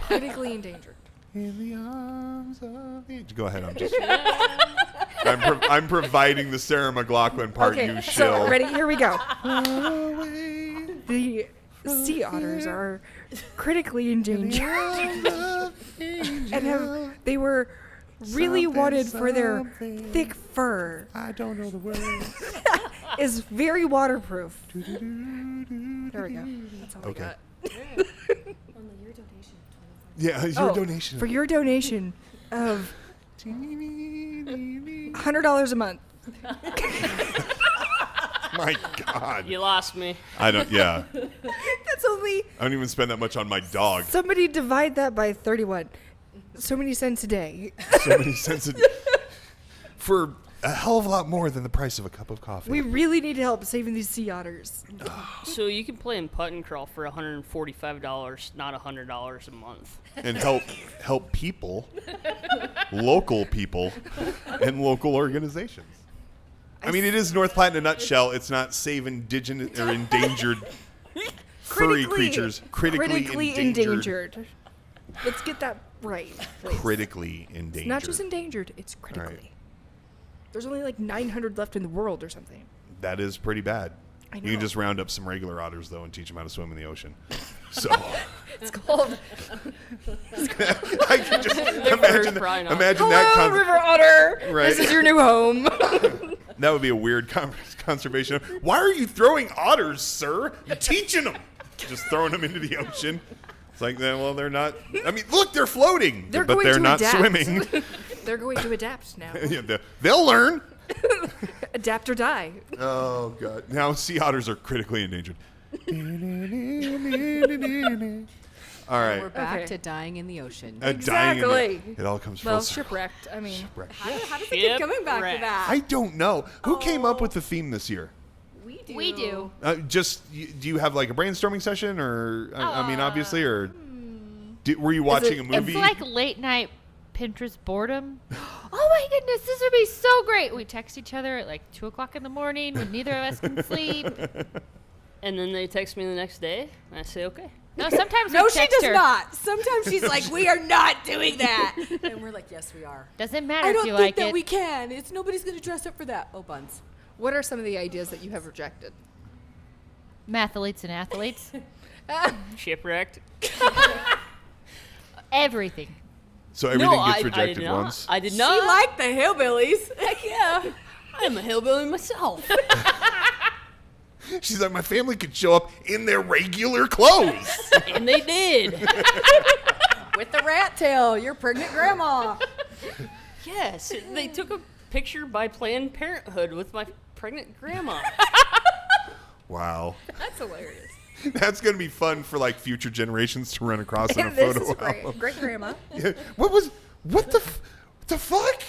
Speaker 2: Critically endangered.
Speaker 1: In the arms of the... Go ahead. I'm just. I'm providing the Sarah McLachlan part.
Speaker 2: Okay,
Speaker 1: You
Speaker 2: so
Speaker 1: shill.
Speaker 2: ready? Here we go.
Speaker 1: Away
Speaker 2: The sea otters are critically endangered, and they were really wanted for their thick fur.
Speaker 1: I don't know the word.
Speaker 2: Is very waterproof. There we go. That's all
Speaker 1: Okay.
Speaker 2: I got.
Speaker 1: Yeah, your
Speaker 2: Oh,
Speaker 1: donation.
Speaker 2: For your donation of $100 a month.
Speaker 1: My God.
Speaker 3: You lost me.
Speaker 1: I don't. Yeah.
Speaker 2: That's only
Speaker 1: I don't even spend that much on my dog.
Speaker 2: somebody divide that by 31. So many cents a day.
Speaker 1: So many cents for a hell of a lot more than the price of a cup of coffee.
Speaker 2: We really need help saving these sea otters.
Speaker 3: So you can play in Putt-N-Crawl for $145, not $100 a month.
Speaker 1: and help people, local people, and local organizations. I mean, it is North Platte in a nutshell. It's not save indigenous or endangered furry creatures. Critically endangered.
Speaker 2: Let's get that right. Please.
Speaker 1: Critically endangered.
Speaker 2: It's not just endangered, it's critically.
Speaker 1: Right.
Speaker 2: There's only like 900 left in the world or something.
Speaker 1: That is pretty bad. You can just round up some regular otters though and teach them how to swim in the ocean. So
Speaker 2: It's called
Speaker 1: I can just imagine
Speaker 3: Hello,
Speaker 1: that
Speaker 2: River Otter.
Speaker 1: Right.
Speaker 2: This is your new home.
Speaker 1: that would be a weird conservation. Why are you throwing otters, sir? You're teaching them. Just throwing them into the ocean. It's like, well, they're not. I mean, look, they're floating,
Speaker 2: They're
Speaker 1: but
Speaker 2: going
Speaker 1: they're
Speaker 2: to
Speaker 1: not
Speaker 2: adapt.
Speaker 1: swimming.
Speaker 2: They're going to adapt now.
Speaker 1: Yeah, they'll learn.
Speaker 2: Adapt or die.
Speaker 1: Oh God! Now sea otters are critically endangered. All right.
Speaker 6: We're back
Speaker 2: Okay.
Speaker 6: to dying in the ocean.
Speaker 1: Dying in
Speaker 2: Exactly.
Speaker 1: it all comes full
Speaker 2: Well,
Speaker 1: circle.
Speaker 2: shipwrecked. I mean,
Speaker 6: How does it keep coming back to
Speaker 3: Shipwrecked.
Speaker 6: that?
Speaker 1: I don't know who came up with the theme this year.
Speaker 5: We do.
Speaker 1: Do you have like a brainstorming session, or I mean, obviously, or were you watching a movie?
Speaker 5: It's like late night Pinterest boredom. Oh my goodness, this would be so great. We text each other at like 2 o'clock in the morning when neither of us can sleep.
Speaker 3: And then they text me the next day, and I say, okay.
Speaker 5: No, sometimes
Speaker 6: No,
Speaker 5: we
Speaker 6: she
Speaker 5: text
Speaker 6: does
Speaker 5: her.
Speaker 6: not. Sometimes she's like, we are not doing that. And we're like, yes, we are.
Speaker 5: Doesn't matter
Speaker 6: I
Speaker 5: if
Speaker 6: don't
Speaker 5: you
Speaker 6: think
Speaker 5: like
Speaker 6: that
Speaker 5: it.
Speaker 6: we can. It's nobody's going to dress up for that. Oh, buns.
Speaker 2: what are some of the ideas that you have rejected?
Speaker 5: Mathletes and athletes.
Speaker 3: Shipwrecked.
Speaker 5: Everything.
Speaker 1: So everything
Speaker 3: no,
Speaker 1: gets
Speaker 3: I
Speaker 1: rejected
Speaker 3: did not.
Speaker 1: once.
Speaker 3: I did
Speaker 6: She
Speaker 3: not.
Speaker 6: liked the hillbillies. Heck yeah.
Speaker 3: I'm a hillbilly myself.
Speaker 1: She's like, my family could show up in their regular clothes.
Speaker 3: And they did.
Speaker 6: With the rat tail, your pregnant grandma.
Speaker 3: Yes. They took a picture by Planned Parenthood with my pregnant grandma.
Speaker 1: Wow.
Speaker 2: That's hilarious.
Speaker 1: That's going to be fun for like future generations to run across in a
Speaker 2: This
Speaker 1: photo
Speaker 2: is great.
Speaker 1: album.
Speaker 2: Great grandma.
Speaker 1: Yeah. What the fuck?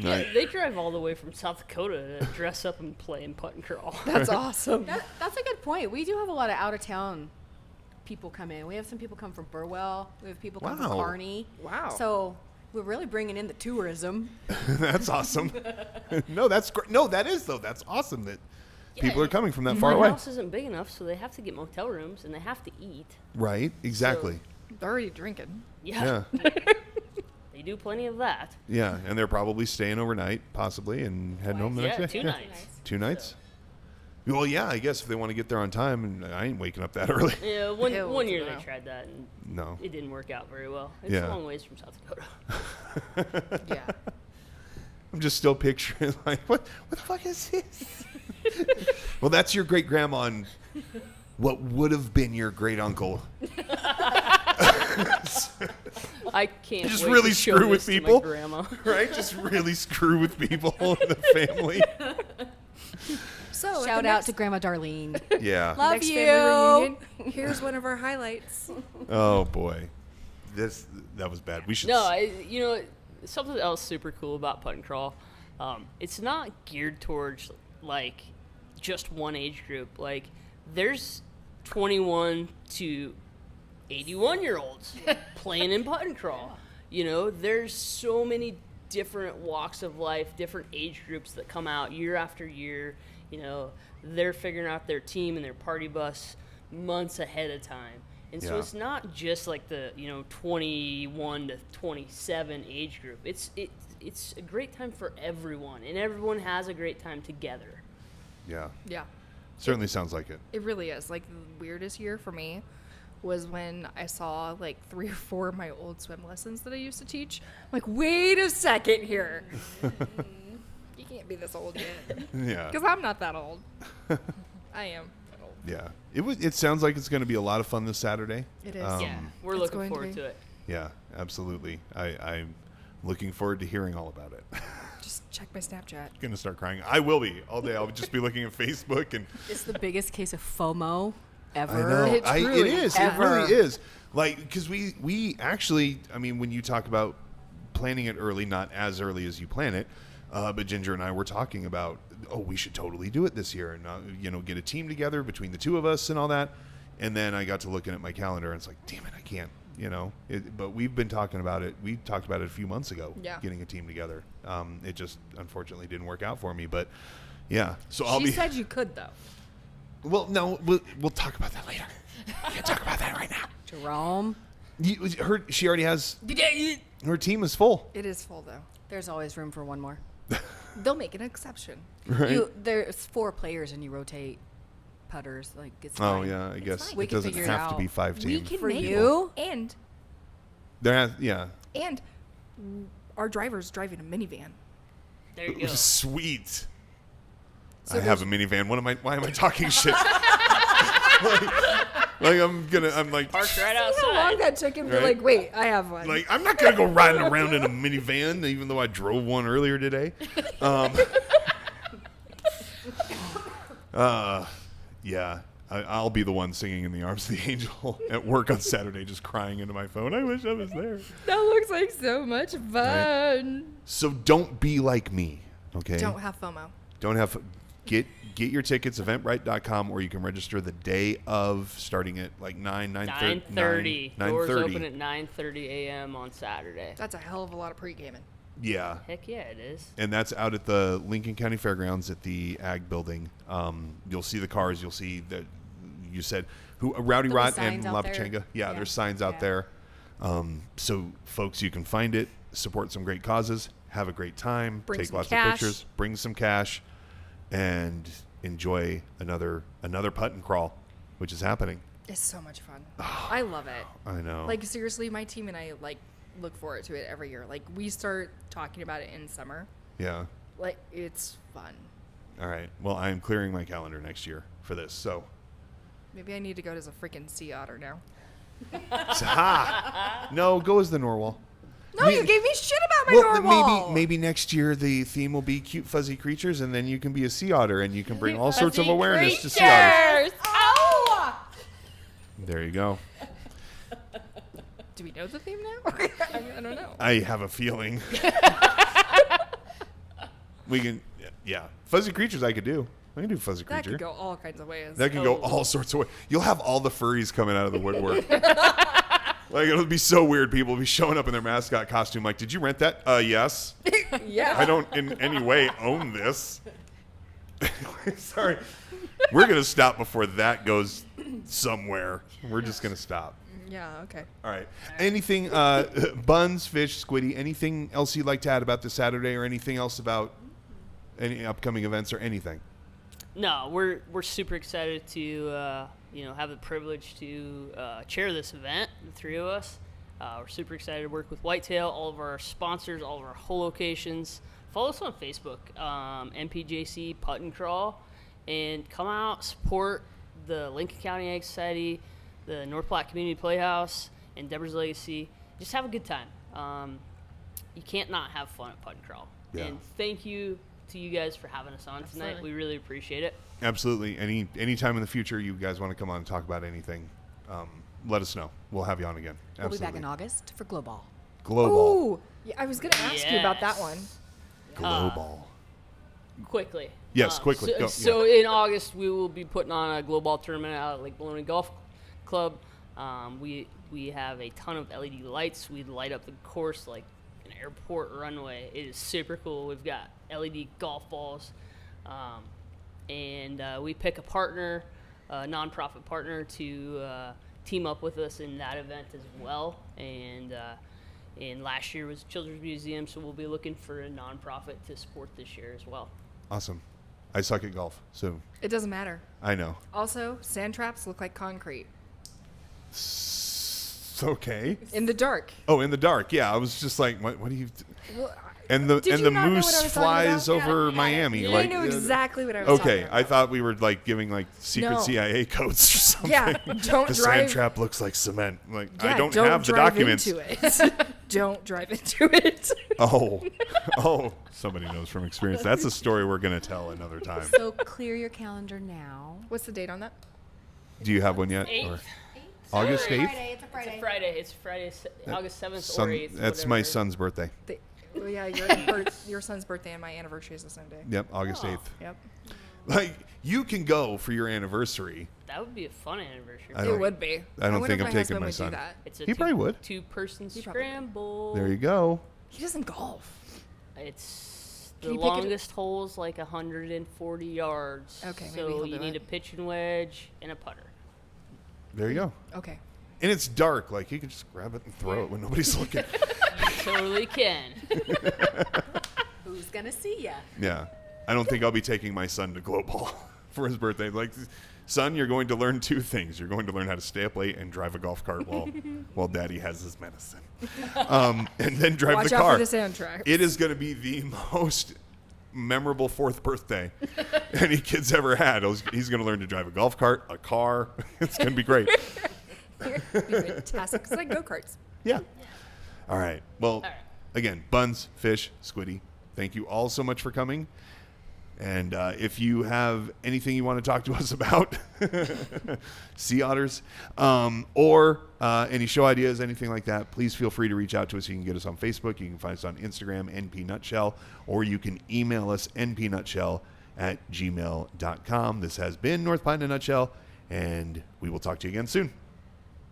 Speaker 1: Right.
Speaker 3: They drive all the way from South Dakota to dress up and play in Putt-N-Crawl.
Speaker 2: That's awesome.
Speaker 6: That's a good point. We do have a lot of out-of-town people come in. We have some people come from Burwell. We have people come from
Speaker 1: Wow.
Speaker 6: Kearney.
Speaker 2: Wow.
Speaker 6: So we're really bringing in the tourism.
Speaker 1: That's awesome. No, that's great. No, that is though. That's awesome that people are coming from that far
Speaker 3: My
Speaker 1: away.
Speaker 3: house isn't big enough, so they have to get motel rooms and they have to eat.
Speaker 1: Right. Exactly.
Speaker 2: They're already drinking.
Speaker 1: Yeah.
Speaker 3: They do plenty of that.
Speaker 1: Yeah. And they're probably staying overnight, possibly, and heading home the next
Speaker 3: Yeah,
Speaker 1: day.
Speaker 3: 2 nights.
Speaker 1: 2 nights. Well, yeah. I guess if they want to get there on time, and I ain't waking up that early.
Speaker 3: Yeah,
Speaker 2: Ew,
Speaker 3: one year
Speaker 2: no.
Speaker 3: they tried that and
Speaker 1: No.
Speaker 3: it didn't work out very well. It's
Speaker 1: Yeah.
Speaker 3: a long ways from South Dakota.
Speaker 2: Yeah.
Speaker 1: I'm just still picturing like, what the fuck is this? Well, that's your great grandma and what would have been your great uncle.
Speaker 3: I can't
Speaker 1: Just
Speaker 3: wait
Speaker 1: really
Speaker 3: to show
Speaker 1: screw with
Speaker 3: this to my
Speaker 1: people.
Speaker 3: grandma.
Speaker 1: Right? Just really screw with people in the family.
Speaker 2: So
Speaker 6: Shout out to Grandma Darlene.
Speaker 1: Yeah.
Speaker 6: Love
Speaker 2: next
Speaker 6: you.
Speaker 2: family reunion. Here's one of our highlights.
Speaker 1: Oh boy. That was bad. We should
Speaker 3: No, something else super cool about Putt-N-Crawl. It's not geared towards like just one age group. Like there's 21 to 81-year-olds playing in Putt-N-Crawl. You know, there's so many different walks of life, different age groups that come out year after year. You know, they're figuring out their team and their party bus months ahead of time. And so
Speaker 1: Yeah.
Speaker 3: it's not just like the 21 to 27 age group. It's a great time for everyone, and everyone has a great time together.
Speaker 1: Yeah.
Speaker 2: Yeah.
Speaker 1: Certainly sounds like it.
Speaker 2: It really is. Like, the weirdest year for me was when I saw, like, 3 or 4 of my old swim lessons that I used to teach. I'm like, wait a second here. You can't be this old yet.
Speaker 1: Yeah.
Speaker 2: Because I'm not that old. I am that old.
Speaker 1: Yeah. It sounds like it's going to be a lot of fun this Saturday.
Speaker 2: It is.
Speaker 3: Yeah, we're
Speaker 2: It's
Speaker 3: looking
Speaker 2: going to
Speaker 3: forward
Speaker 2: be.
Speaker 3: to it.
Speaker 1: Yeah, absolutely. I'm looking forward to hearing all about it.
Speaker 2: Just check my Snapchat.
Speaker 1: Gonna start crying. I will be all day. I'll just be looking at Facebook and
Speaker 6: It's the biggest case of FOMO ever.
Speaker 1: I know
Speaker 2: It
Speaker 1: it
Speaker 2: truly
Speaker 1: is.
Speaker 6: ever.
Speaker 1: It really is. Like because we actually, I mean, when you talk about planning it early, not as early as you plan it, but Ginger and I were talking about, we should totally do it this year and get a team together between the two of us and all that. And then I got to looking at my calendar and it's like, damn it, I can't. But we've been talking about it. We talked about it a few months ago.
Speaker 2: Yeah.
Speaker 1: Getting a team together. It just unfortunately didn't work out for me. But yeah, so
Speaker 2: She
Speaker 1: I'll be.
Speaker 2: said you could, though.
Speaker 1: Well, no, we'll talk about that later. We can't talk about that right now.
Speaker 6: Jerome.
Speaker 1: She already has. Her team is full.
Speaker 2: It is full, though.
Speaker 6: There's always room for one more.
Speaker 2: They'll make an exception.
Speaker 1: Right?
Speaker 6: There's 4 players and you rotate putters. Like it's
Speaker 1: Oh
Speaker 6: fine.
Speaker 1: yeah, I guess
Speaker 6: fine. We
Speaker 1: it
Speaker 6: can
Speaker 1: doesn't
Speaker 6: figure it
Speaker 1: have to be
Speaker 6: out.
Speaker 1: 5
Speaker 2: We
Speaker 1: team.
Speaker 2: can
Speaker 6: For
Speaker 2: make
Speaker 6: you?
Speaker 2: it. And
Speaker 1: Yeah.
Speaker 2: our driver's driving a minivan.
Speaker 3: There you go.
Speaker 1: Sweet.
Speaker 2: So
Speaker 1: I have a minivan. Why am I talking shit? I'm like,
Speaker 3: Parked right
Speaker 2: How long
Speaker 3: outside.
Speaker 2: that took him to
Speaker 1: Right.
Speaker 2: like, wait, I have one.
Speaker 1: I'm not gonna go riding around in a minivan, even though I drove one earlier today. Yeah, I'll be the one singing in the arms of the angel at work on Saturday, just crying into my phone. I wish I was there.
Speaker 2: that looks like so much fun.
Speaker 1: So don't be like me, okay?
Speaker 2: Don't have FOMO.
Speaker 1: Don't have. Get your tickets, eventbrite.com, or you can register the day of, starting at like
Speaker 3: 9:30. Doors
Speaker 1: 9:30.
Speaker 3: open at 9:30 a.m. on Saturday.
Speaker 2: That's a hell of a lot of pre-gaming.
Speaker 1: Yeah.
Speaker 3: Heck yeah, it is.
Speaker 1: And that's out at the Lincoln County Fairgrounds at the Ag Building. You'll see the cars. You'll see that you said Rowdy
Speaker 6: Little
Speaker 1: Rot and
Speaker 6: signs out
Speaker 1: La
Speaker 6: there.
Speaker 1: Pachanga. Yeah,
Speaker 6: Yeah.
Speaker 1: there's signs out there. So folks, you can find it, support some great causes, have a great time,
Speaker 2: Bring
Speaker 1: take
Speaker 2: some
Speaker 1: lots
Speaker 2: cash.
Speaker 1: of pictures, bring some cash, and enjoy another putt and crawl, which is happening.
Speaker 2: It's so much fun. I love it.
Speaker 1: I know.
Speaker 2: Like seriously, my team and I like look forward to it every year. Like we start talking about it in summer.
Speaker 1: Yeah.
Speaker 2: Like it's fun.
Speaker 1: All right. Well, I am clearing my calendar next year for this. So,
Speaker 2: Maybe I need to go as a freaking sea otter now.
Speaker 1: no, go as the Norwal.
Speaker 2: No, you gave me shit about my
Speaker 1: Well,
Speaker 2: normal.
Speaker 1: maybe next year the theme will be cute fuzzy creatures, and then you can be a sea otter, and you can bring all sorts of
Speaker 5: Fuzzy
Speaker 1: awareness to sea otters.
Speaker 5: creatures.
Speaker 2: Ow!
Speaker 1: There you go.
Speaker 2: Do we know the theme now? I don't know.
Speaker 1: I have a feeling. We can, yeah. Fuzzy creatures I could do. I can do fuzzy
Speaker 2: That
Speaker 1: creature.
Speaker 2: could go all kinds of ways.
Speaker 1: That can go all sorts of ways. You'll have all the furries coming out of the woodwork. Like, it'll be so weird. People will be showing up in their mascot costume. Like, did you rent that? Yes.
Speaker 2: Yeah.
Speaker 1: I don't in any way own this. Sorry. We're going to stop before that goes somewhere. We're just going to stop.
Speaker 2: Yeah. Okay.
Speaker 1: All right. Anything, buns, fish, squiddy, anything else you'd like to add about this Saturday, or anything else about any upcoming events or anything?
Speaker 3: No, we're super excited to have the privilege to chair this event, the 3 of us. We're super excited to work with Whitetail, all of our sponsors, all of our whole locations. Follow us on Facebook, MPJC Putt-N-Crawl, and come out, support the Lincoln County Ag Society, the North Platte Community Playhouse, and Deborah's Legacy. Just have a good time. You can't not have fun at Putt-N-Crawl.
Speaker 1: Yeah.
Speaker 3: And thank you to you guys for having us on tonight.
Speaker 5: Absolutely.
Speaker 3: We really appreciate it.
Speaker 1: Absolutely. Any time in the future you guys want to come on and talk about anything, let us know. We'll have you on again.
Speaker 6: We'll be
Speaker 1: Absolutely.
Speaker 6: back in August for Glow Ball.
Speaker 1: Global.
Speaker 2: Ooh. Yeah, I was gonna ask you about that
Speaker 3: Yes.
Speaker 2: one.
Speaker 1: Global.
Speaker 3: Quickly.
Speaker 1: Yes, quickly.
Speaker 3: So,
Speaker 1: Go,
Speaker 3: so in August, we will be putting on a global tournament out at Lake Bologna Golf Club. We have a ton of LED lights. We light up the course like an airport runway. It is super cool. We've got LED golf balls. And we pick a partner, a nonprofit partner, to team up with us in that event as well. And last year was Children's Museum, so we'll be looking for a nonprofit to support this year as well.
Speaker 1: Awesome. I suck at golf, so
Speaker 2: It doesn't matter.
Speaker 1: I know.
Speaker 2: Also, sand traps look like concrete
Speaker 1: Okay.
Speaker 2: in the dark.
Speaker 1: Oh, in the dark. Yeah, I was just like, what do you?
Speaker 2: Well,
Speaker 1: And the
Speaker 2: Did
Speaker 1: and
Speaker 2: you
Speaker 1: the
Speaker 2: not know what I
Speaker 1: moose
Speaker 2: was talking
Speaker 1: flies
Speaker 2: about?
Speaker 1: over Miami.
Speaker 2: I
Speaker 1: Like,
Speaker 2: knew exactly what I was
Speaker 1: okay,
Speaker 2: talking about.
Speaker 1: I thought we were like giving like secret
Speaker 2: No.
Speaker 1: CIA codes or something.
Speaker 2: Yeah, don't
Speaker 1: the
Speaker 2: drive-
Speaker 1: sand trap looks like cement. Like,
Speaker 2: Yeah,
Speaker 1: I don't have the
Speaker 2: drive
Speaker 1: documents.
Speaker 2: Into it. Don't drive into it.
Speaker 1: Oh, somebody knows from experience. That's a story we're gonna tell another time.
Speaker 6: So clear your calendar now.
Speaker 2: What's the date on that?
Speaker 1: Do you have one yet?
Speaker 3: Eighth.
Speaker 1: Or August 8th?
Speaker 6: It's a Friday.
Speaker 3: It's Friday, August 7th or 8th.
Speaker 1: That's my
Speaker 3: whatever.
Speaker 1: son's birthday.
Speaker 2: Well, yeah, your son's birthday and my anniversary is the same day.
Speaker 1: Yep, August 8th.
Speaker 2: Yep.
Speaker 1: Like, you can go for your anniversary.
Speaker 3: That would be a fun anniversary.
Speaker 1: I
Speaker 2: It
Speaker 1: don't-
Speaker 2: would be.
Speaker 1: I don't
Speaker 2: wonder
Speaker 1: think
Speaker 2: if
Speaker 1: I'm
Speaker 2: my
Speaker 1: taking
Speaker 2: husband
Speaker 1: my
Speaker 2: would
Speaker 1: son.
Speaker 2: Do that.
Speaker 3: It's a
Speaker 1: He probably would.
Speaker 3: Two-person
Speaker 2: probably would.
Speaker 3: scramble.
Speaker 1: There you go.
Speaker 2: He doesn't golf.
Speaker 3: It's
Speaker 2: Can
Speaker 3: the
Speaker 2: you pick it-
Speaker 3: longest hole's like 140 yards.
Speaker 2: Okay, maybe
Speaker 3: so
Speaker 2: he'll
Speaker 3: you
Speaker 2: do
Speaker 3: need
Speaker 2: it.
Speaker 3: a pitch and wedge and a putter.
Speaker 1: There you go.
Speaker 2: Okay.
Speaker 1: And it's dark. Like, you can just grab it and throw it when nobody's looking.
Speaker 3: You totally can.
Speaker 6: Who's
Speaker 4: gonna see ya.
Speaker 1: Yeah. I don't think I'll be taking my son to Global for his birthday. Like, son, you're going to learn 2 things. You're going to learn how to stay up late and drive a golf cart while Daddy has his medicine. And then drive
Speaker 2: Watch
Speaker 1: the
Speaker 2: out
Speaker 1: car.
Speaker 2: for the soundtrack.
Speaker 1: It is going to be the most memorable 4th birthday any kid's ever had. He's going to learn to drive a golf cart, a car. It's going to be great.
Speaker 2: It'd be fantastic. It's like go-karts.
Speaker 1: Yeah. All right. Well, again, Buns, Fish, Squiddy, thank you all so much for coming. And if you have anything you want to talk to us about, Sea Otters, or any show ideas, anything like that, please feel free to reach out to us. You can get us on Facebook. You can find us on Instagram, NPNutshell, or you can email us, npnutshell@gmail.com. This has been North Platte in a Nutshell, and we will talk to you again soon.